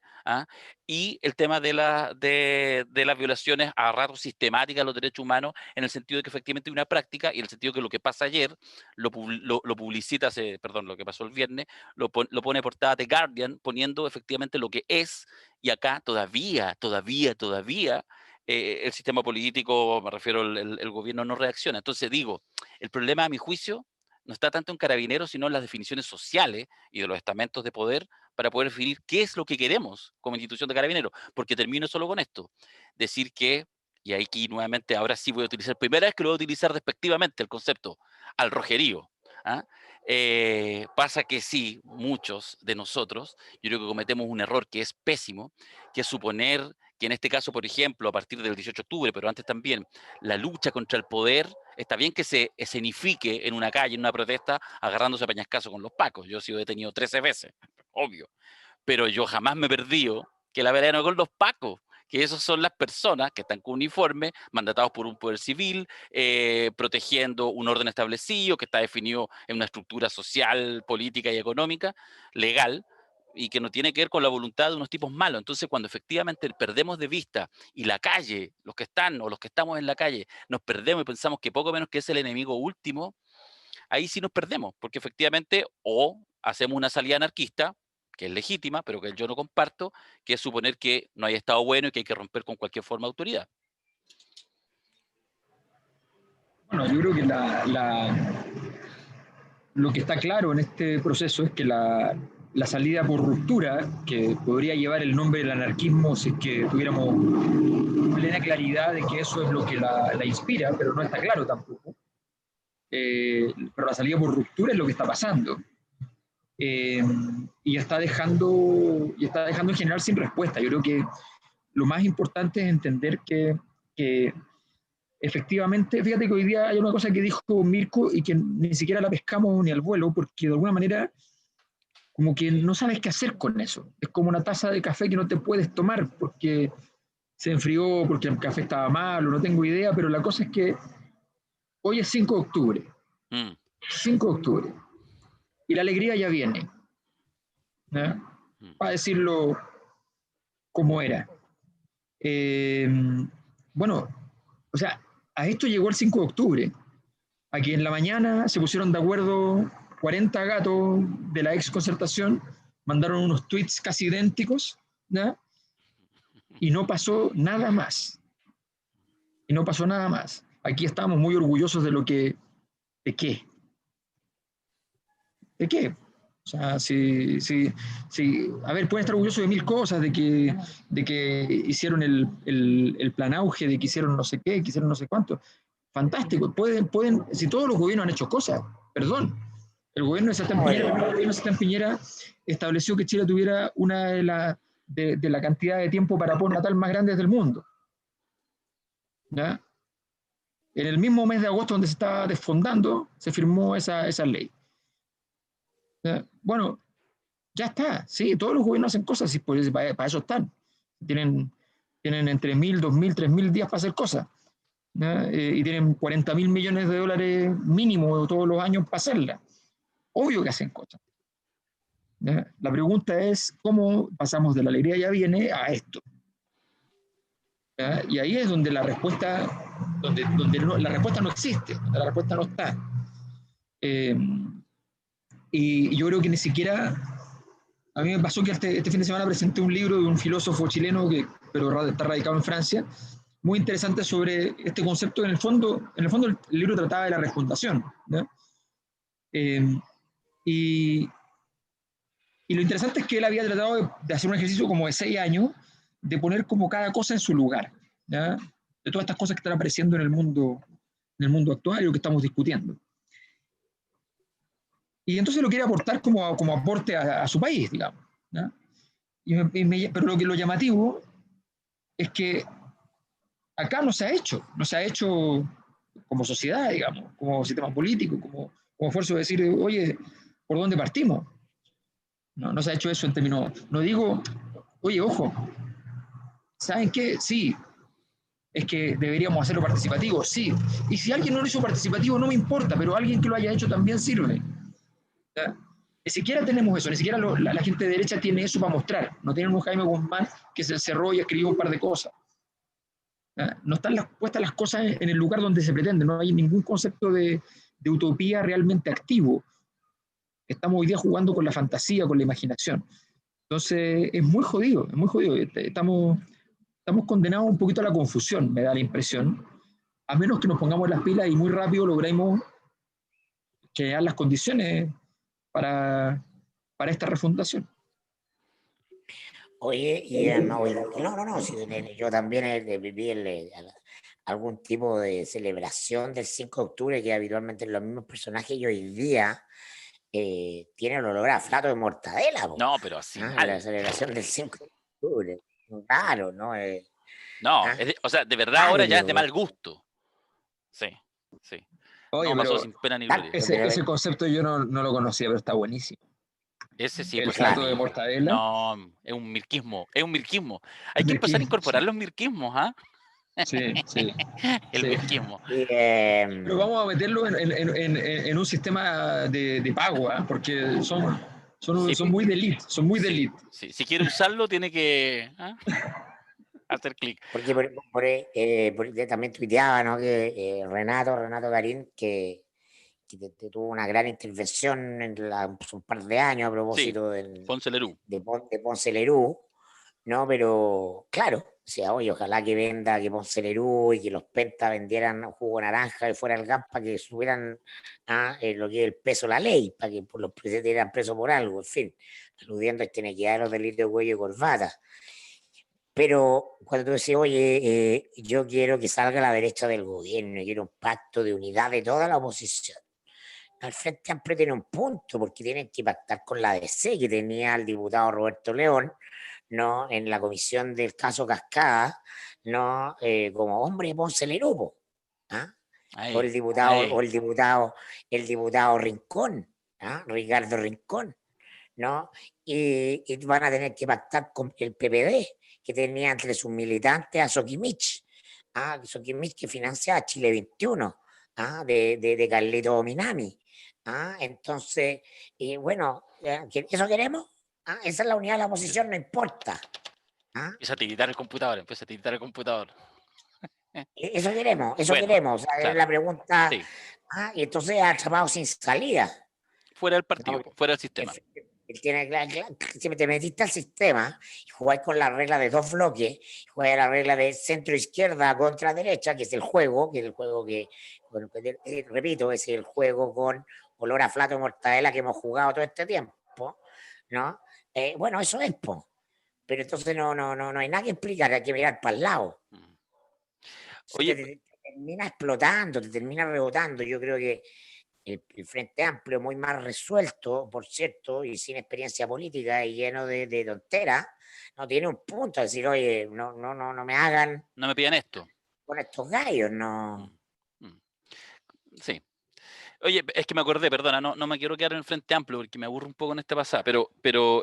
Speaker 1: Y el tema de las violaciones a ratos sistemáticas de los derechos humanos, en el sentido de que efectivamente hay una práctica, y en el sentido que lo que pasa ayer, lo publicita, lo que pasó el viernes, lo pone portada The Guardian, poniendo efectivamente lo que es, y acá todavía, el sistema político, me refiero el gobierno, no reacciona. Entonces digo, el problema a mi juicio no está tanto en Carabineros, sino en las definiciones sociales y de los estamentos de poder para poder definir qué es lo que queremos como institución de Carabineros. Porque termino solo con esto, decir que, y aquí nuevamente ahora sí voy a utilizar, primera vez que lo voy a utilizar despectivamente el concepto, al rojerío. Pasa que sí, muchos de nosotros, yo creo que cometemos un error que es pésimo, que es suponer que en este caso, por ejemplo, a partir del 18 de octubre, pero antes también, la lucha contra el poder, está bien que se escenifique en una calle, en una protesta, agarrándose a peñascazo con los pacos. Yo he sido detenido 13 veces, obvio, pero yo jamás me he perdido que la pelea no con los pacos, que esos son las personas que están con uniforme, mandatados por un poder civil, protegiendo un orden establecido que está definido en una estructura social, política y económica, legal, y que no tiene que ver con la voluntad de unos tipos malos. Entonces, cuando efectivamente perdemos de vista y la calle, los que están o los que estamos en la calle, nos perdemos y pensamos que poco menos que es el enemigo último, ahí sí nos perdemos, porque efectivamente o hacemos una salida anarquista, que es legítima, pero que yo no comparto, que es suponer que no hay Estado bueno y que hay que romper con cualquier forma de autoridad.
Speaker 3: Bueno, yo creo que lo que está claro en este proceso es que la salida por ruptura, que podría llevar el nombre del anarquismo si es que tuviéramos plena claridad de que eso es lo que la inspira, pero no está claro tampoco. Pero la salida por ruptura es lo que está pasando. Y está dejando en general sin respuesta. Yo creo que lo más importante es entender que efectivamente, fíjate que hoy día hay una cosa que dijo Mirko y que ni siquiera la pescamos ni al vuelo, porque de alguna manera como que no sabes qué hacer con eso. Es como una taza de café que no te puedes tomar porque se enfrió, porque el café estaba malo, no tengo idea, pero la cosa es que hoy es 5 de octubre. 5 de octubre. Y la alegría ya viene. Para decirlo como era. Bueno, o sea, a esto llegó el 5 de octubre. Aquí en la mañana se pusieron de acuerdo 40 gatos de la ex Concertación, mandaron unos tweets casi idénticos, ¿no? Y no pasó nada más. Y no pasó nada más. Aquí estamos muy orgullosos de lo que... ¿De qué? ¿De qué? O sea, a ver, pueden estar orgullosos de mil cosas, de que hicieron el plan auge, de que hicieron no sé qué, que hicieron no sé cuánto. Fantástico, pueden, si todos los gobiernos han hecho cosas, perdón, el gobierno de Sebastián Piñera, el gobierno de Sebastián Piñera estableció que Chile tuviera una de la cantidad de tiempo para postnatal más grandes del mundo. ¿Ya? En el mismo mes de agosto donde se estaba desfondando, se firmó esa ley. ¿Ya? Bueno, ya está, sí, todos los gobiernos hacen cosas, y pues, para eso están. Tienen entre 1.000, 2.000, 3.000 días para hacer cosas. Y tienen 40.000 millones de dólares mínimo todos los años para hacerla. Obvio que hacen cosas. ¿Ya? La pregunta es cómo pasamos de la alegría ya viene a esto. ¿Ya? Y ahí es donde la respuesta, la respuesta no existe, la respuesta no está. Y yo creo que ni siquiera, a mí me pasó que este fin de semana presenté un libro de un filósofo chileno pero está radicado en Francia, muy interesante sobre este concepto. En el fondo el libro trataba de la refundación, ¿no? Y lo interesante es que él había tratado de hacer un ejercicio como de 6 años, de poner como cada cosa en su lugar, ¿ya? De todas estas cosas que están apareciendo en el mundo actual y lo que estamos discutiendo. Y entonces lo quiere aportar como aporte a su país, digamos, ¿ya? Pero lo llamativo es que acá no se ha hecho como sociedad, digamos, como sistema político, como esfuerzo de decir, oye, ¿por dónde partimos? No se ha hecho eso en términos, no digo, oye, ojo, ¿saben qué? Sí, es que deberíamos hacerlo participativo, sí. Y si alguien no lo hizo participativo, no me importa, pero alguien que lo haya hecho también sirve. ¿Ya? Ni siquiera tenemos eso, ni siquiera la gente de derecha tiene eso para mostrar. No tienen un Jaime Guzmán que se encerró y escribió un par de cosas. ¿Ya? No están puestas las cosas en el lugar donde se pretende, no hay ningún concepto de utopía realmente activo. Estamos hoy día jugando con la fantasía, con la imaginación. Entonces, es muy jodido, es muy jodido. Estamos condenados un poquito a la confusión, me da la impresión, a menos que nos pongamos las pilas y muy rápido logremos crear las condiciones para esta refundación.
Speaker 2: Oye, no, sí, yo también viví algún tipo de celebración del 5 de octubre que habitualmente los mismos personajes y hoy día tienen olor a flato de mortadela.
Speaker 1: No, pero así
Speaker 2: La
Speaker 1: mal.
Speaker 2: celebración del 5 de octubre. Claro, ¿no?
Speaker 1: No, o sea, de verdad ahora ya es de
Speaker 2: Agrio.
Speaker 1: mal gusto. Sí.
Speaker 3: Oye,
Speaker 1: No pasó
Speaker 3: pero
Speaker 1: sin pena ni gloria.
Speaker 3: ese concepto yo no lo conocía, pero está buenísimo.
Speaker 1: Ese sí,
Speaker 3: El
Speaker 1: pues
Speaker 3: plato
Speaker 1: sí.
Speaker 3: de mortadela.
Speaker 1: No, es un mirquismo. Hay que empezar a incorporar los mirquismos, ¿ah?
Speaker 3: Sí.
Speaker 1: El mirquismo.
Speaker 3: Pero vamos a meterlo en un sistema de pago, ¿eh? Porque son muy de elite,
Speaker 1: Sí. Si quiere usarlo, tiene que hacer clic.
Speaker 2: Porque también tuiteaba, ¿no? Que Renato Garín, que tuvo una gran intervención hace un par de años a propósito
Speaker 1: Ponce Lerú.
Speaker 2: de Ponce Lerú, ¿no? Pero claro, o sea, oye, ojalá que que Ponce Lerú y que los pentas vendieran jugo de naranja y fuera el gas para que subieran lo que es el peso de la ley, para que los presidentes eran presos por algo, en fin, aludiendo a esta inequidad de los delitos de cuello y corbata. Pero cuando tú decís, oye, yo quiero que salga la derecha del gobierno, quiero un pacto de unidad de toda la oposición. Al Frente Amplio tiene un punto, porque tienen que pactar con la DC, que tenía el diputado Roberto León, ¿no? En la comisión del caso Cascada, ¿no? Como hombre Ponce Lerú, ¿ah? O el diputado Rincón, Ricardo Rincón, ¿no? Y van a tener que pactar con el PPD, que tenía entre sus militantes a Soquimich, Soquimich que financia a Chile 21, de Carlito Minami. Entonces, bueno, ¿eso queremos? Esa es la unidad de la oposición, no importa.
Speaker 1: Empieza a tiritar el computador,
Speaker 2: Eso queremos,
Speaker 1: Bueno,
Speaker 2: queremos.
Speaker 1: claro.
Speaker 2: Es la pregunta.
Speaker 1: Sí.
Speaker 2: Y entonces atrapado sin salida.
Speaker 1: Fuera del partido,
Speaker 2: No,
Speaker 1: fuera del sistema.
Speaker 2: Si te metiste al sistema y jugáis con la regla de 2 bloques, jugáis la regla de centro-izquierda contra derecha, que es el juego, repito, es el juego con olor a flato de mortadela que hemos jugado todo este tiempo. ¿no? Bueno, eso es, po. Pero entonces no hay nada que explicar, hay que mirar para el lado.
Speaker 1: Oye,
Speaker 2: Te termina explotando, te termina rebotando. Yo creo que el Frente Amplio, muy mal resuelto, por cierto, y sin experiencia política y lleno de tonteras, no tiene un punto a decir, oye, no me hagan
Speaker 1: no me pidan esto.
Speaker 2: con estos gallos, no.
Speaker 1: Mm. Sí. Oye, es que me acordé, perdona, no me quiero quedar en el Frente Amplio porque me aburro un poco en esta pasada, pero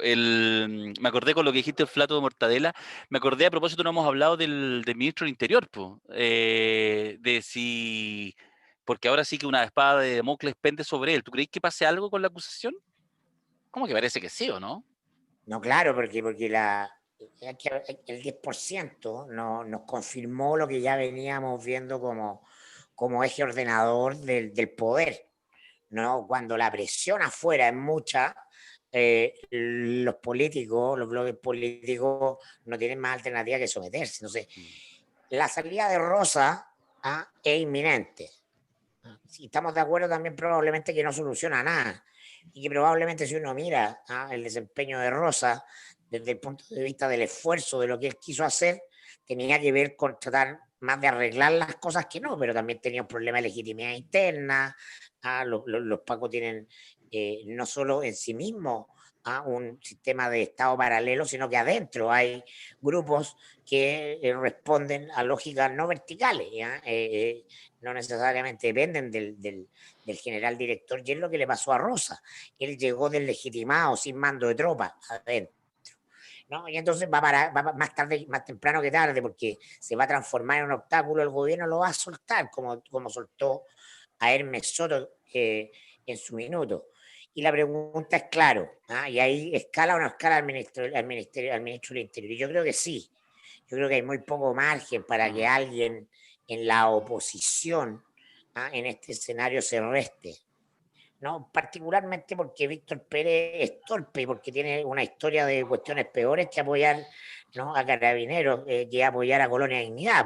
Speaker 1: me acordé con lo que dijiste el flato de mortadela, me acordé a propósito, no hemos hablado del ministro del Interior, po, de si, porque ahora sí que una espada de Damocles pende sobre él. ¿Tú crees que pase algo con la acusación? ¿Cómo que parece que sí o no?
Speaker 2: No, claro, porque es que el 10% nos confirmó lo que ya veníamos viendo como eje ordenador del poder, ¿no? Cuando la presión afuera es mucha, los políticos, los bloques políticos no tienen más alternativa que someterse. Entonces, la salida de Rosa es inminente. Si estamos de acuerdo también probablemente que no soluciona nada y que probablemente si uno mira el desempeño de Rosa desde el punto de vista del esfuerzo de lo que él quiso hacer, tenía que ver con tratar más de arreglar las cosas que no, pero también tenía un problema de legitimidad interna. Los pacos tienen no solo en sí mismos un sistema de Estado paralelo, sino que adentro hay grupos que responden a lógicas no verticales, no necesariamente dependen del general director, y es lo que le pasó a Rosa. Él llegó deslegitimado, sin mando de tropas, adentro. ¿No? Y entonces va más tarde, más temprano que tarde, porque se va a transformar en un obstáculo, el gobierno lo va a soltar, como soltó a Hermes Soto en su minuto. Y la pregunta es claro, y ahí escala o no escala al ministro del Interior. Y yo creo que sí. Yo creo que hay muy poco margen para que alguien en la oposición en este escenario se reste. ¿No? Particularmente porque Víctor Pérez es torpe y porque tiene una historia de cuestiones peores que apoyar, ¿no?, a Carabineros, que apoyar a Colonia Dignidad,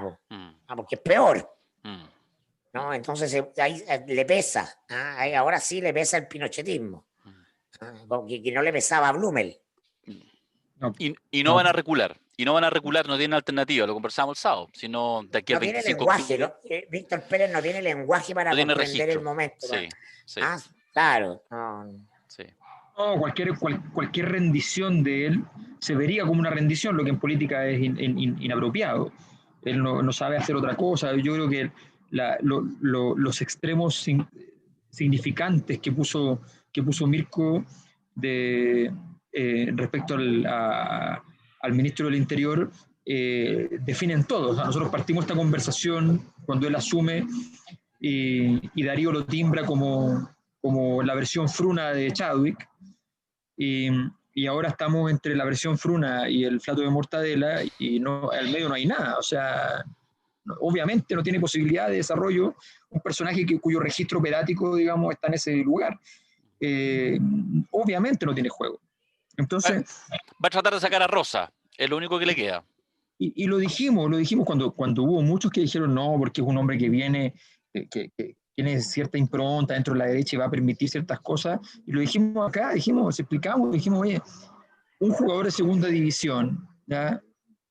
Speaker 2: porque es peor. ¿No? Entonces ahí le pesa, ahora sí le pesa el pinochetismo, que no le pesaba a Blumel.
Speaker 3: No,
Speaker 1: Y no van a recular, no tienen alternativa, lo conversamos el sábado, sino de aquí al
Speaker 2: No tiene
Speaker 1: 25 de
Speaker 2: lenguaje,
Speaker 1: octubre,
Speaker 2: Víctor Pérez no tiene lenguaje para
Speaker 1: no tiene
Speaker 2: comprender el
Speaker 1: registro.
Speaker 2: momento.
Speaker 1: Sí, sí,
Speaker 2: Claro.
Speaker 1: sí.
Speaker 3: no, cualquier rendición de él se vería como una rendición, lo que en política es inapropiado. Él no sabe hacer otra cosa. Yo creo que los extremos significantes que puso Mirko respecto al ministro del Interior definen todo. O sea, nosotros partimos esta conversación cuando él asume y Darío lo timbra como la versión fruna de Chadwick, y ahora estamos entre la versión fruna y el flato de mortadela, y al medio no hay nada. O sea, obviamente no tiene posibilidad de desarrollo un personaje cuyo registro operático, digamos, está en ese lugar. Obviamente no tiene juego. Entonces,
Speaker 1: Va a tratar de sacar a Rosa, es lo único que le queda.
Speaker 3: y lo dijimos cuando hubo muchos que dijeron no, porque es un hombre que viene, que tiene cierta impronta dentro de la derecha y va a permitir ciertas cosas, y lo dijimos acá, explicamos, oye, un jugador de segunda división, ¿ya?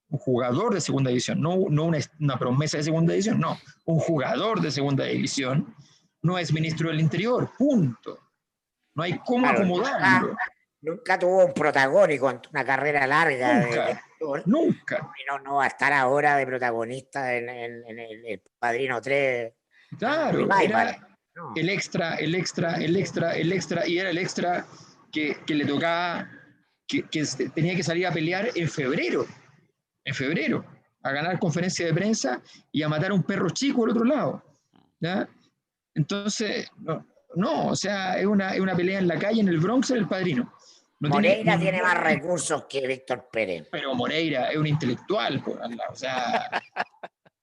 Speaker 3: Un jugador de segunda división, no una promesa de segunda división, no, un jugador de segunda división no es ministro del Interior, punto. No hay cómo acomodarlo.
Speaker 2: Nunca tuvo un protagónico en una carrera larga.
Speaker 3: Nunca.
Speaker 2: Y no va a estar ahora de protagonista en el Padrino 3.
Speaker 3: Claro, era el extra, y era el extra que le tocaba, que tenía que salir a pelear en febrero, a ganar conferencia de prensa y a matar a un perro chico al otro lado. ¿Ya? Entonces, o sea, es una pelea en la calle, en el Bronx, en el Padrino.
Speaker 2: Moreira tiene más recursos que Víctor Pérez.
Speaker 3: Pero Moreira es un intelectual, o sea,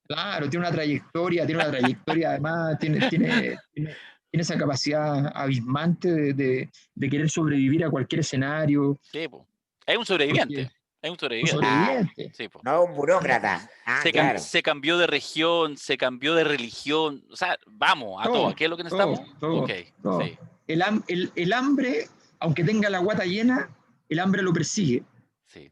Speaker 3: claro, tiene una trayectoria, además, tiene esa capacidad abismante de querer sobrevivir a cualquier escenario.
Speaker 1: Sí, es un sobreviviente. Es un
Speaker 3: sobreviviente.
Speaker 1: Sí,
Speaker 2: no es un burócrata. Claro.
Speaker 1: Se cambió de región, se cambió de religión. O sea, vamos a todo. ¿Qué es lo que necesitamos?
Speaker 3: Todo.
Speaker 1: Okay,
Speaker 3: todo.
Speaker 1: Sí.
Speaker 3: El hambre, aunque tenga la guata llena, el hambre lo persigue.
Speaker 1: Sí.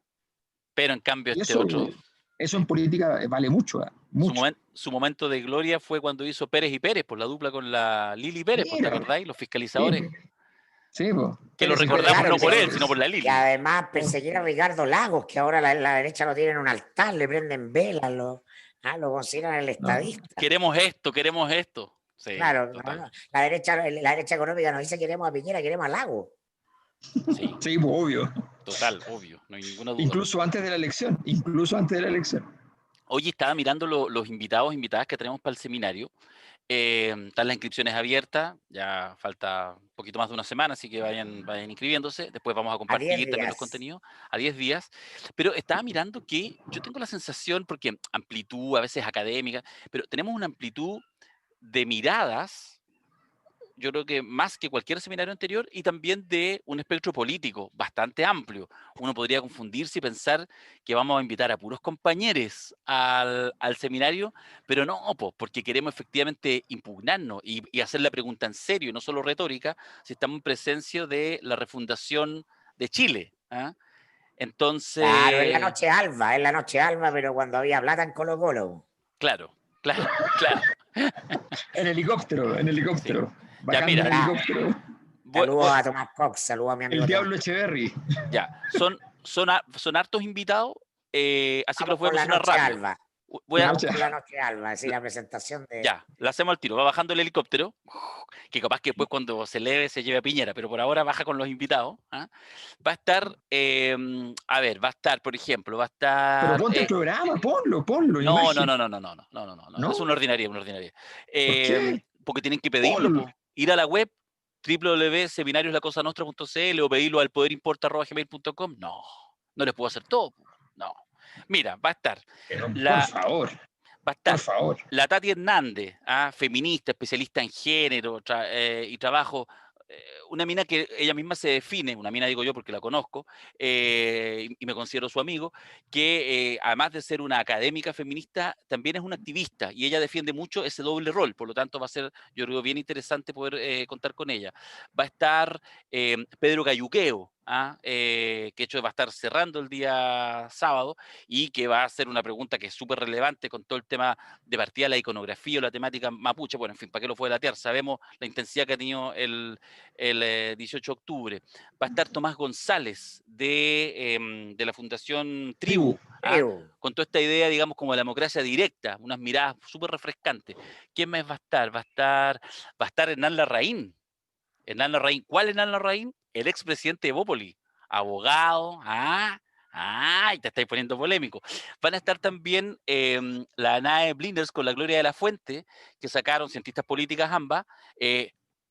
Speaker 1: Pero en cambio
Speaker 3: Y
Speaker 1: este
Speaker 3: eso,
Speaker 1: otro,
Speaker 3: eso en política vale mucho, mucho.
Speaker 1: su momento de gloria fue cuando hizo Pérez y Pérez, por la dupla con la Lili Pérez, ¿te
Speaker 3: Mira,
Speaker 1: acordáis? Los
Speaker 3: sí,
Speaker 1: fiscalizadores.
Speaker 3: sí, po.
Speaker 1: Que lo
Speaker 3: Pérez y Pérez.
Speaker 1: recordamos
Speaker 2: Claro,
Speaker 1: no por él,
Speaker 2: sí.
Speaker 1: sino por la
Speaker 2: Y
Speaker 1: Lili.
Speaker 2: además perseguir a Ricardo Lagos, que ahora la derecha lo tiene en un altar, le prenden velas, lo consideran el
Speaker 3: No,
Speaker 2: estadista.
Speaker 1: Queremos esto, queremos esto. Sí,
Speaker 2: Claro,
Speaker 1: total.
Speaker 2: no. La derecha económica nos dice queremos a Piñera, queremos a Lagos.
Speaker 1: Sí,
Speaker 3: sí, pues, obvio.
Speaker 1: total, obvio, no hay ninguna duda.
Speaker 3: Incluso antes de la elección.
Speaker 1: Oye, estaba mirando los invitados, invitadas que tenemos para el seminario. Están las inscripciones abiertas, ya falta un poquito más de una semana, así que vayan inscribiéndose. Después vamos a
Speaker 2: 10
Speaker 1: compartir también los
Speaker 2: días.
Speaker 1: contenidos a 10 días. Pero estaba mirando que yo tengo la sensación, porque amplitud a veces académica, pero tenemos una amplitud de miradas, yo creo que más que cualquier seminario anterior, y también de un espectro político bastante amplio. Uno podría confundirse y pensar que vamos a invitar a puros compañeros al seminario, pero no, porque queremos efectivamente impugnarnos y hacer la pregunta en serio, y no solo retórica, si estamos en presencia de la refundación de Chile. ¿Ah? Entonces,
Speaker 2: Claro, es la noche alba, pero cuando había plata en Colo-Colo.
Speaker 1: claro.
Speaker 3: En helicóptero.
Speaker 1: Ya,
Speaker 3: Bajando
Speaker 1: mira.
Speaker 3: en helicóptero.
Speaker 2: Saludos a Tomás Cox, saludos a mi amigo
Speaker 3: El
Speaker 2: Tomás.
Speaker 3: Diablo Echeverry.
Speaker 1: Ya, son hartos invitados, así que los
Speaker 2: Vamos
Speaker 1: voy a
Speaker 2: con la
Speaker 1: mencionar
Speaker 2: noche
Speaker 1: rápido.
Speaker 2: alba.
Speaker 1: Voy a,
Speaker 2: Vamos con la noche alba, es decir, la presentación de...
Speaker 1: ya, la hacemos al tiro. Va bajando el helicóptero, que capaz que después cuando se eleve se lleve a Piñera, pero por ahora baja con los invitados. ¿Ah? Va a estar, va a estar, por ejemplo, va a estar...
Speaker 3: Pero ponte el programa, ponlo.
Speaker 1: No,
Speaker 3: imagen.
Speaker 1: no, es una ordinaria.
Speaker 3: ¿Por qué?
Speaker 1: Porque tienen que pedirlo,
Speaker 3: Ponlo.
Speaker 1: ir a la web www.seminarioslacosanostra.cl o pedirlo al poderimporta@gmail.com. No les puedo hacer todo. No. Mira, va a estar
Speaker 3: Por favor.
Speaker 1: la Tati Hernández, feminista, especialista en género y trabajo, una mina que ella misma se define, una mina digo yo porque la conozco, y me considero su amigo, que además de ser una académica feminista, también es una activista, y ella defiende mucho ese doble rol, por lo tanto va a ser, yo creo, bien interesante poder contar con ella. Va a estar Pedro Cayuqueo, que de hecho va a estar cerrando el día sábado, y que va a hacer una pregunta que es súper relevante con todo el tema de partida, la iconografía o la temática mapuche. Bueno, en fin, ¿para qué lo fue latear? Sabemos la intensidad que ha tenido el 18 de octubre. Va a estar Tomás González de la Fundación Tribu, con toda esta idea, digamos, como de la democracia directa, unas miradas súper refrescantes. ¿Quién más va a estar? Va a estar Hernán Larraín. ¿Cuál Hernán Larraín? El expresidente de Bópoli, abogado, y te estáis poniendo polémico. Van a estar también la Anae Blinders con la Gloria de la Fuente, que sacaron cientistas políticas ambas,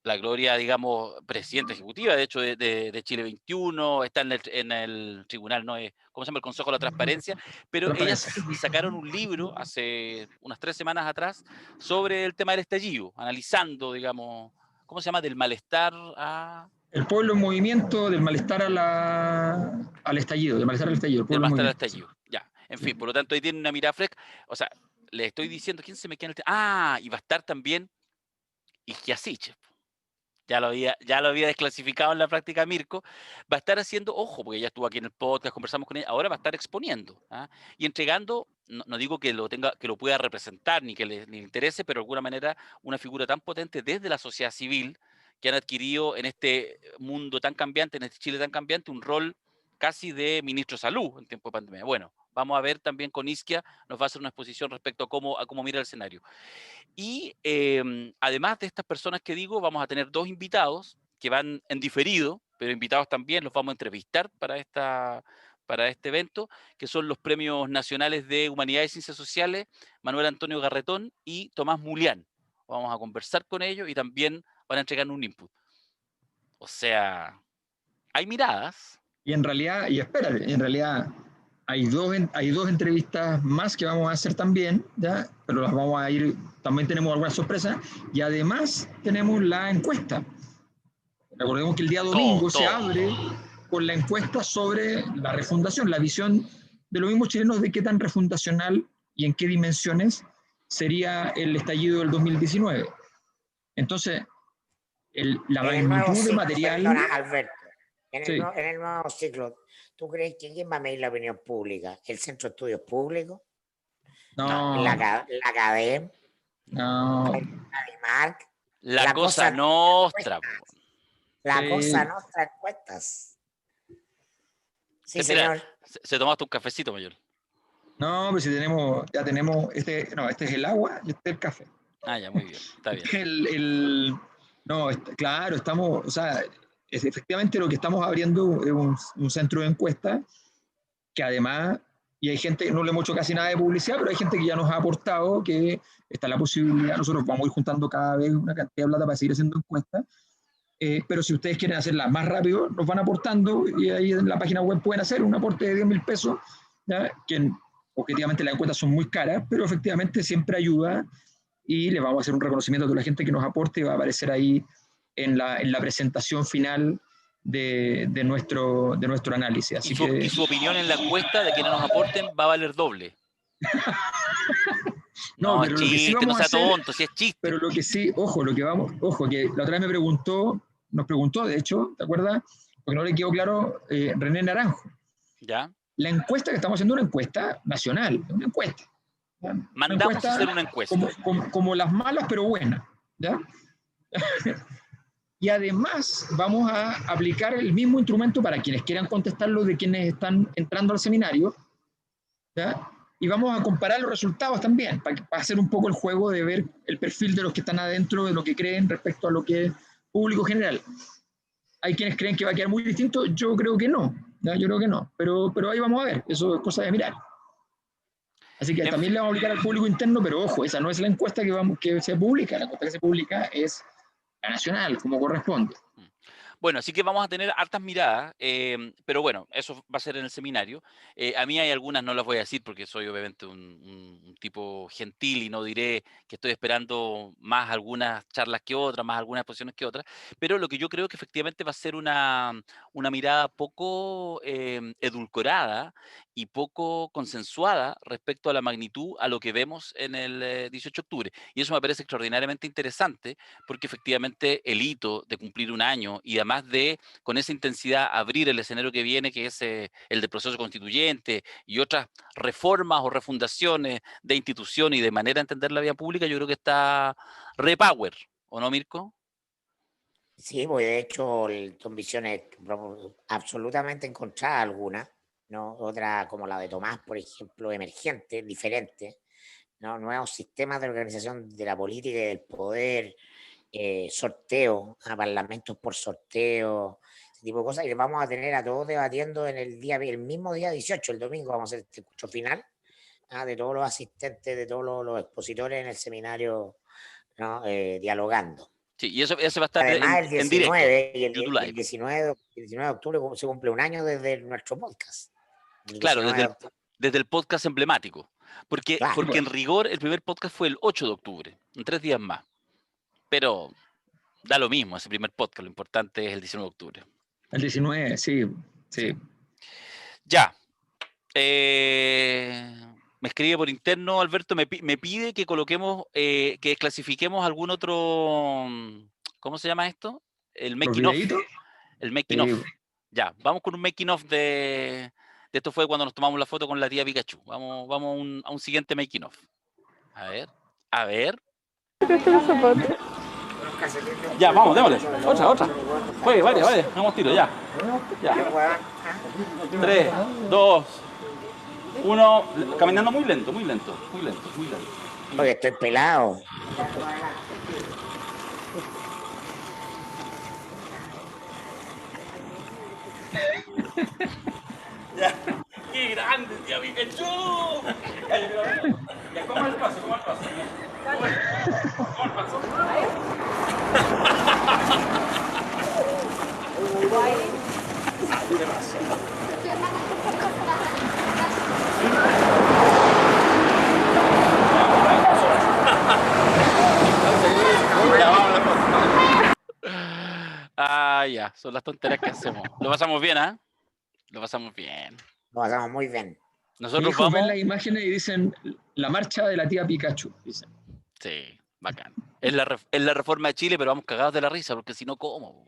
Speaker 1: la Gloria, digamos, presidenta ejecutiva, de hecho, de Chile 21, está en el tribunal, ¿no? ¿Cómo se llama? El Consejo de la Transparencia, pero ellas sacaron un libro hace unas 3 semanas atrás sobre el tema del estallido, analizando, digamos, ¿cómo se llama? Del malestar a...
Speaker 3: El pueblo en movimiento, del malestar al estallido, del malestar al estallido.
Speaker 1: Del malestar al estallido, ya. En fin, por lo tanto, ahí tiene una mirada fresca. O sea, le estoy diciendo, ¿quién se me queda en el y va a estar también Isquiasiche. Ya lo había desclasificado en la práctica Mirko. Va a estar haciendo, ojo, porque ya estuvo aquí en el podcast, conversamos con ella, ahora va a estar exponiendo y entregando, no digo que lo pueda representar ni que le interese, pero de alguna manera una figura tan potente desde la sociedad civil que han adquirido en este mundo tan cambiante, en este Chile tan cambiante, un rol casi de ministro de salud en tiempo de pandemia. Bueno, vamos a ver también con Isquia, nos va a hacer una exposición respecto a cómo mira el escenario. Y además de estas personas que digo, vamos a tener 2 invitados que van en diferido, pero invitados también, los vamos a entrevistar para este evento, que son los Premios Nacionales de Humanidades y Ciencias Sociales, Manuel Antonio Garretón y Tomás Mulián. Vamos a conversar con ellos y también van a entregar un input. O sea, hay miradas.
Speaker 3: Y en realidad hay dos entrevistas más que vamos a hacer también, ¿ya? Pero las vamos a ir, también tenemos algunas sorpresas, y además tenemos la encuesta. Recordemos que el día domingo se abre con la encuesta sobre la refundación, la visión de los mismos chilenos de qué tan refundacional y en qué dimensiones sería el estallido del 2019. Entonces, la magnitud de material...
Speaker 2: Alberto, En
Speaker 3: Sí.
Speaker 2: en el nuevo ciclo, ¿tú crees que quién va a medir la opinión pública? ¿El Centro de Estudios Públicos?
Speaker 3: No,
Speaker 2: ¿La CADEM?
Speaker 3: no.
Speaker 2: ¿ADIMARC?
Speaker 1: La
Speaker 2: La
Speaker 1: cosa
Speaker 2: cosa
Speaker 1: nostra. Po.
Speaker 2: La
Speaker 3: Sí.
Speaker 2: cosa nuestra encuestas. Sí,
Speaker 1: Mira,
Speaker 2: señor.
Speaker 1: se tomaste un cafecito, mayor.
Speaker 3: No, pero si tenemos, ya tenemos, no, este es el agua y este es el café.
Speaker 1: Ah, ya, muy bien. Está bien.
Speaker 3: Este es no, claro, estamos, o sea, efectivamente lo que estamos abriendo es un centro de encuesta que además, y hay gente, no le hemos hecho casi nada de publicidad, pero hay gente que ya nos ha aportado que está la posibilidad, nosotros vamos a ir juntando cada vez una cantidad de plata para seguir haciendo encuestas, pero si ustedes quieren hacerla más rápido, nos van aportando y ahí en la página web pueden hacer un aporte de 10.000 pesos, ¿ya? Que objetivamente las encuestas son muy caras, pero efectivamente siempre ayuda y le vamos a hacer un reconocimiento a toda la gente que nos aporte y va a aparecer ahí en la presentación final de nuestro análisis. Así
Speaker 1: Y su opinión en la encuesta de quienes nos aporten va a valer doble.
Speaker 3: no,
Speaker 1: No, es
Speaker 3: pero lo que sí
Speaker 1: chiste, no
Speaker 3: vamos a
Speaker 1: sea
Speaker 3: hacer,
Speaker 1: tonto, si es chiste.
Speaker 3: pero lo que sí, ojo, que la otra vez nos preguntó, de hecho, ¿te acuerdas? Porque no le quedó claro René Naranjo.
Speaker 1: ¿Ya?
Speaker 3: La encuesta que estamos haciendo es una encuesta nacional, una encuesta. ¿Ya? Una
Speaker 1: Mandamos
Speaker 3: encuesta
Speaker 1: a hacer una encuesta.
Speaker 3: como las malas, pero buenas. ¿Ya? Y además vamos a aplicar el mismo instrumento para quienes quieran contestarlo de quienes están entrando al seminario, ¿ya? Y vamos a comparar los resultados también, para hacer un poco el juego de ver el perfil de los que están adentro, de lo que creen respecto a lo que es público general. Hay quienes creen que va a quedar muy distinto, yo creo que no, ¿ya? Yo creo que no, pero ahí vamos a ver, eso es cosa de mirar. Así que también le vamos a aplicar al público interno, pero ojo, esa no es la encuesta que se publica, la encuesta que se publica es la nacional, como corresponde.
Speaker 1: Bueno, así que vamos a tener hartas miradas, pero bueno, eso va a ser en el seminario. A mí hay algunas, no las voy a decir porque soy obviamente un tipo gentil y no diré que estoy esperando más algunas charlas que otras, más algunas exposiciones que otras, pero lo que yo creo que efectivamente va a ser una mirada poco edulcorada y poco consensuada respecto a la magnitud a lo que vemos en el 18 de octubre. Y eso me parece extraordinariamente interesante porque efectivamente el hito de cumplir un año y además de con esa intensidad abrir el escenario que viene, que es el del proceso constituyente y otras reformas o refundaciones de instituciones y de manera de entender la vida pública, yo creo que está repower, ¿o no, Mirko?
Speaker 2: Sí, pues de hecho son visiones absolutamente encontradas algunas, ¿no? Otra como la de Tomás, por ejemplo, emergente, diferente, ¿no? Nuevos sistemas de organización de la política y del poder, sorteo, a parlamentos por sorteo, ese tipo de cosas, y les vamos a tener a todos debatiendo en el mismo día 18, el domingo, vamos a hacer este curso final, de todos los asistentes, de todos los expositores en el seminario, ¿no? Dialogando.
Speaker 1: Sí, y eso va a estar
Speaker 2: Además, el
Speaker 1: en directo,
Speaker 2: 19 y
Speaker 1: YouTube
Speaker 2: el
Speaker 1: Live.
Speaker 2: 19 de octubre se cumple un año desde nuestro podcast.
Speaker 1: Claro,
Speaker 2: 19 de octubre.
Speaker 1: desde el podcast emblemático. Porque
Speaker 2: Claro.
Speaker 1: en rigor el primer podcast fue el 8 de octubre, en 3 días más. Pero da lo mismo ese primer podcast, lo importante es el 19 de octubre.
Speaker 3: El 19, sí.
Speaker 1: Ya. Me escribe por interno, Alberto, me pide que coloquemos, que desclasifiquemos algún otro, ¿cómo se llama esto? El
Speaker 3: ¿Los
Speaker 1: making of.
Speaker 3: videitos?
Speaker 1: El making
Speaker 3: Sí.
Speaker 1: of. Ya, vamos con un making of de esto fue cuando nos tomamos la foto con la tía Pikachu. Vamos a un siguiente making of. A ver. Ya, vamos, démosle. Otra. Juegue, vale, vamos tiro, ya. 3, 2, 1. Caminando muy lento.
Speaker 2: Porque estoy pelado.
Speaker 1: Ya. ¡Qué grande, tía Pikachu! Ya, ¿cómo es el paso? ¿Cómo el paso? Ah, ya, son las tonterías que hacemos. Lo pasamos bien, ¿ah? Lo pasamos bien.
Speaker 2: Lo pasamos muy bien.
Speaker 3: Mis
Speaker 1: Nosotros
Speaker 3: hijos ven
Speaker 1: vamos.
Speaker 3: las imágenes y dicen la marcha de la tía Pikachu. Dicen.
Speaker 1: Sí, bacán. Es la reforma de Chile, pero vamos cagados de la risa, porque si no, ¿cómo?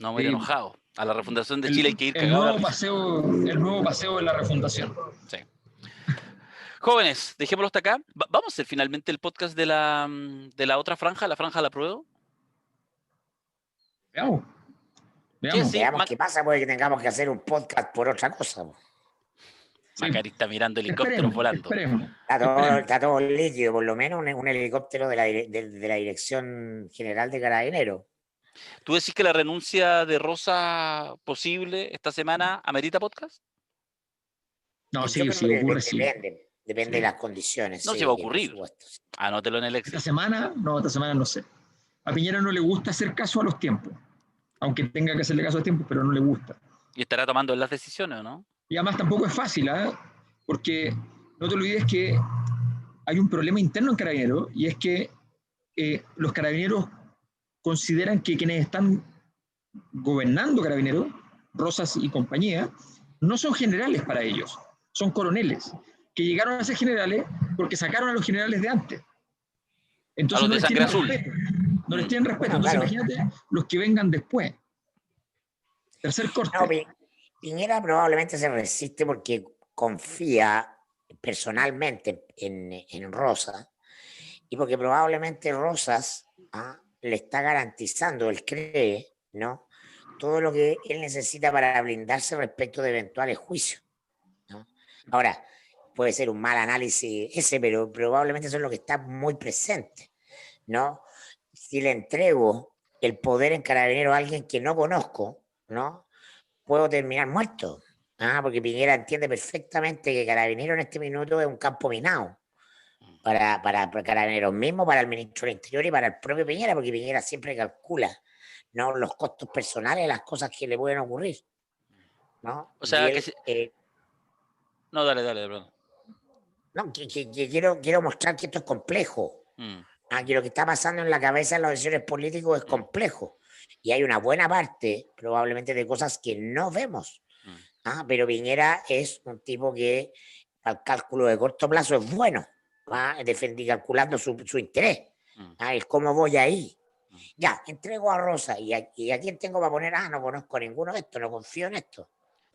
Speaker 1: No me ir
Speaker 3: Sí.
Speaker 1: enojado. A la refundación de Chile hay que ir
Speaker 3: el
Speaker 1: cagado.
Speaker 3: nuevo
Speaker 1: la risa.
Speaker 3: paseo, el nuevo paseo de la refundación.
Speaker 1: Sí. Jóvenes, dejémoslo hasta acá. Vamos a hacer finalmente el podcast de la otra franja, la franja de la prueba.
Speaker 3: Veamos.
Speaker 1: Sí.
Speaker 2: Veamos qué pasa, puede que tengamos que hacer un podcast por otra cosa. Po.
Speaker 3: Sí.
Speaker 1: Macari está mirando helicópteros volando.
Speaker 3: Esperemos.
Speaker 2: Está todo líquido, por lo menos un helicóptero de la Dirección General de Carabineros.
Speaker 1: ¿Tú decís que la renuncia de Rosa posible esta semana amerita podcast?
Speaker 3: No,
Speaker 2: Yo
Speaker 3: sí,
Speaker 2: creo
Speaker 3: sí,
Speaker 2: que
Speaker 3: ocurre, sí.
Speaker 2: depende de las condiciones.
Speaker 1: No
Speaker 2: sí,
Speaker 1: se va a
Speaker 2: por
Speaker 1: ocurrir.
Speaker 2: supuesto.
Speaker 1: Anótelo en el Excel.
Speaker 3: Esta semana no sé. A Piñera no le gusta hacer caso a los tiempos, aunque tenga que hacerle caso a los tiempos, pero no le gusta.
Speaker 1: Y estará tomando las decisiones, ¿o no?
Speaker 3: Y además tampoco es fácil, ¿eh? Porque no te olvides que hay un problema interno en Carabineros, y es que los Carabineros consideran que quienes están gobernando Carabineros, Rosas y compañía, no son generales para ellos, son coroneles, que llegaron a ser generales porque sacaron a los generales de antes. Entonces
Speaker 1: A los
Speaker 3: no
Speaker 1: de
Speaker 3: les
Speaker 1: sangre
Speaker 3: tienen
Speaker 1: azul.
Speaker 3: respeto. No les tienen respeto.
Speaker 2: Bueno,
Speaker 3: Entonces
Speaker 2: claro.
Speaker 3: imagínate los que vengan después. Tercer corte.
Speaker 2: No, Piñera probablemente se resiste porque confía personalmente en Rosa y porque probablemente Rosas le está garantizando, él cree, ¿no? Todo lo que él necesita para blindarse respecto de eventuales juicios, ¿no? Ahora, puede ser un mal análisis ese, pero probablemente eso es lo que está muy presente, ¿no? Si le entrego el poder en Carabineros a alguien que no conozco, ¿no? Puedo terminar muerto. Porque Piñera entiende perfectamente que Carabineros en este minuto es un campo minado para Carabineros mismo, para el ministro del Interior y para el propio Piñera, porque Piñera siempre calcula, ¿no?, los costos personales, las cosas que le pueden ocurrir, ¿no?
Speaker 1: O sea,
Speaker 2: Y
Speaker 1: que
Speaker 2: él,
Speaker 1: no, dale, perdón.
Speaker 2: no, que quiero mostrar que esto es complejo, que lo que está pasando en la cabeza de los decisores políticos es complejo, y hay una buena parte, probablemente, de cosas que no vemos. Pero Piñera es un tipo que al cálculo de corto plazo es bueno, calculando su interés, el cómo voy ahí. Ya, entrego a Rosa y a quién tengo para poner, no conozco a ninguno de estos, no confío en esto.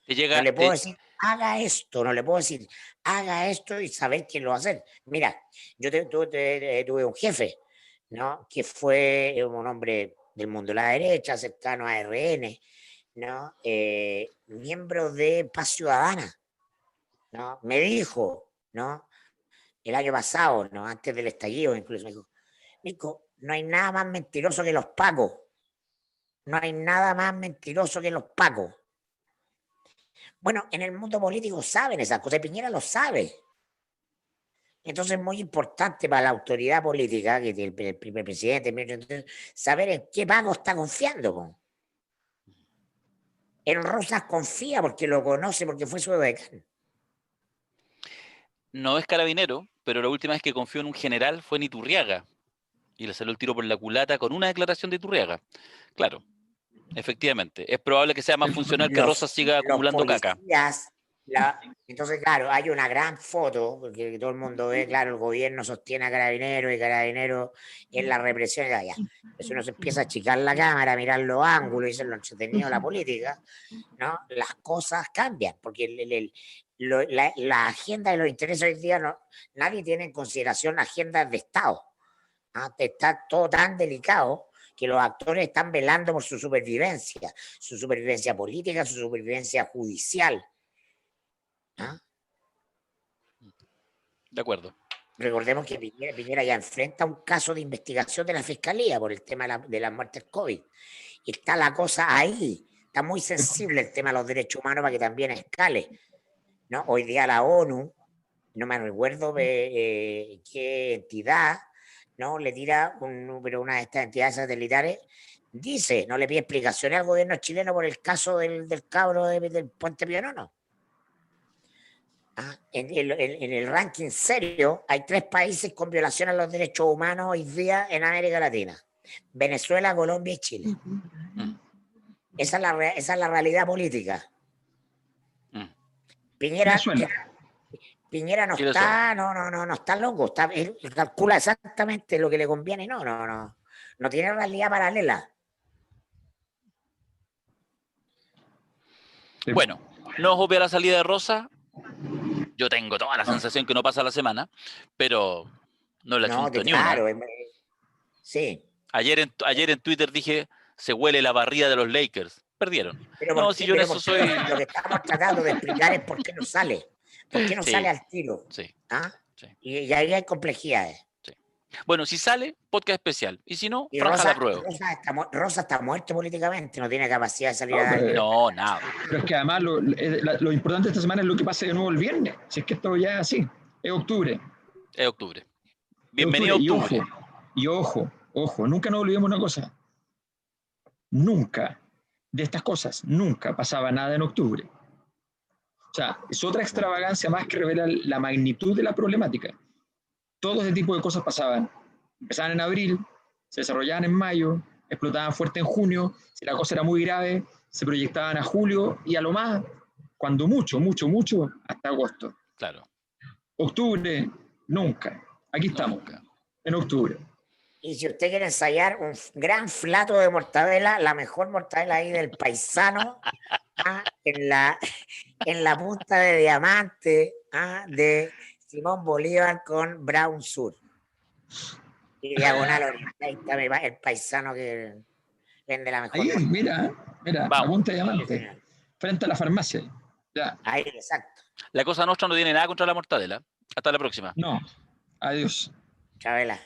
Speaker 2: No le puedo decir, haga esto, no le puedo decir, haga esto y saber quién lo va a hacer. Mira, yo tuve un jefe, ¿no?, que fue un hombre del mundo de la derecha, cercano a RN, ¿no? Miembro de Paz Ciudadana, ¿no? Me dijo, ¿no?, el año pasado, ¿no?, antes del estallido, incluso me dijo, Nico, no hay nada más mentiroso que los pacos. No hay nada más mentiroso que los pacos. Bueno, en el mundo político saben esas cosas, y Piñera lo sabe. Entonces es muy importante para la autoridad política, que el primer presidente, saber en qué paco está confiando. En Rosas confía porque lo conoce, porque fue su decano.
Speaker 1: No es carabinero, pero la última vez que confió en un general fue en Iturriaga. Y le salió el tiro por la culata con una declaración de Iturriaga. Claro, efectivamente. Es probable que sea más funcional que Rosas siga acumulando caca.
Speaker 2: Entonces, claro, hay una gran foto, porque todo el mundo ve, claro, el gobierno sostiene a Carabineros y Carabineros en la represión. Ya. Eso uno se empieza a achicar la cámara, a mirar los ángulos y ser lo entretenido de la política, ¿no? Las cosas cambian, porque la agenda de los intereses hoy día, nadie tiene en consideración agendas de Estado. Está todo tan delicado que los actores están velando por su supervivencia política, su supervivencia judicial.
Speaker 1: De acuerdo.
Speaker 2: Recordemos que Piñera ya enfrenta un caso de investigación de la Fiscalía por el tema de las muertes COVID. Y está la cosa ahí. Está muy sensible el tema de los derechos humanos para que también escale, ¿no? Hoy día la ONU, no me recuerdo qué entidad, ¿no?, le tira una de estas entidades satelitales, dice, no le pide explicaciones al gobierno chileno por el caso del cabro del Puente Pionono. En el ranking serio hay 3 países con violación a los derechos humanos hoy día en América Latina: Venezuela, Colombia y Chile. Esa es la realidad política. Piñera no está loco, él calcula exactamente lo que le conviene. No tiene realidad paralela.
Speaker 3: Sí.
Speaker 1: Bueno, no os obvia la salida de Rosa. Yo tengo toda la sensación que no pasa la semana, pero no le
Speaker 2: No,
Speaker 1: chunto
Speaker 2: que
Speaker 1: ni una.
Speaker 2: claro. Sí.
Speaker 1: Ayer en Twitter dije, se huele la barrida de los Lakers. Perdieron.
Speaker 2: Pero
Speaker 1: No,
Speaker 2: ¿por
Speaker 1: si
Speaker 2: qué?
Speaker 1: yo en
Speaker 2: Pero
Speaker 1: eso
Speaker 2: ¿por qué
Speaker 1: soy...
Speaker 2: lo que estamos tratando de explicar es por qué no sale. ¿Por qué no
Speaker 1: Sí,
Speaker 2: sale al tiro?
Speaker 1: sí,
Speaker 2: ¿Ah?
Speaker 1: sí.
Speaker 2: Y ahí hay complejidades.
Speaker 1: Bueno, si sale, podcast especial. Y si no,
Speaker 2: Y
Speaker 1: franja la
Speaker 2: Rosa,
Speaker 1: prueba.
Speaker 2: Rosa está muerto políticamente, no tiene capacidad de salir
Speaker 3: No,
Speaker 2: a dar.
Speaker 3: pero-
Speaker 1: No, nada.
Speaker 3: Pero es que además lo importante esta semana es lo que pase de nuevo el viernes. Si es que esto ya es así. Es octubre.
Speaker 1: Es octubre.
Speaker 3: Es
Speaker 1: Bienvenido a octubre.
Speaker 3: Y ojo, nunca nos olvidemos una cosa. Nunca, de estas cosas, nunca pasaba nada en octubre. O sea, es otra extravagancia más que revela la magnitud de la problemática. Todo ese tipo de cosas pasaban. Empezaban en abril, se desarrollaban en mayo, explotaban fuerte en junio, si la cosa era muy grave, se proyectaban a julio y a lo más, cuando mucho, hasta agosto.
Speaker 1: Claro.
Speaker 3: Octubre, nunca. Aquí estamos,
Speaker 1: Nunca.
Speaker 3: en octubre.
Speaker 2: Y si usted quiere ensayar un gran plato de mortadela, la mejor mortadela ahí del paisano, en la punta de diamante de Simón Bolívar con Brown Sur. Y diagonal oriental, ahí está el paisano que vende la mejor
Speaker 3: Ahí,
Speaker 2: mortadela.
Speaker 3: mira,
Speaker 1: Vamos.
Speaker 3: la punta de
Speaker 2: Sí,
Speaker 3: diamante,
Speaker 2: señor.
Speaker 3: frente a la farmacia. Ya,
Speaker 2: Ahí, exacto.
Speaker 1: La cosa nuestra no tiene nada contra la mortadela. Hasta la próxima.
Speaker 3: no, adiós.
Speaker 2: Chabela.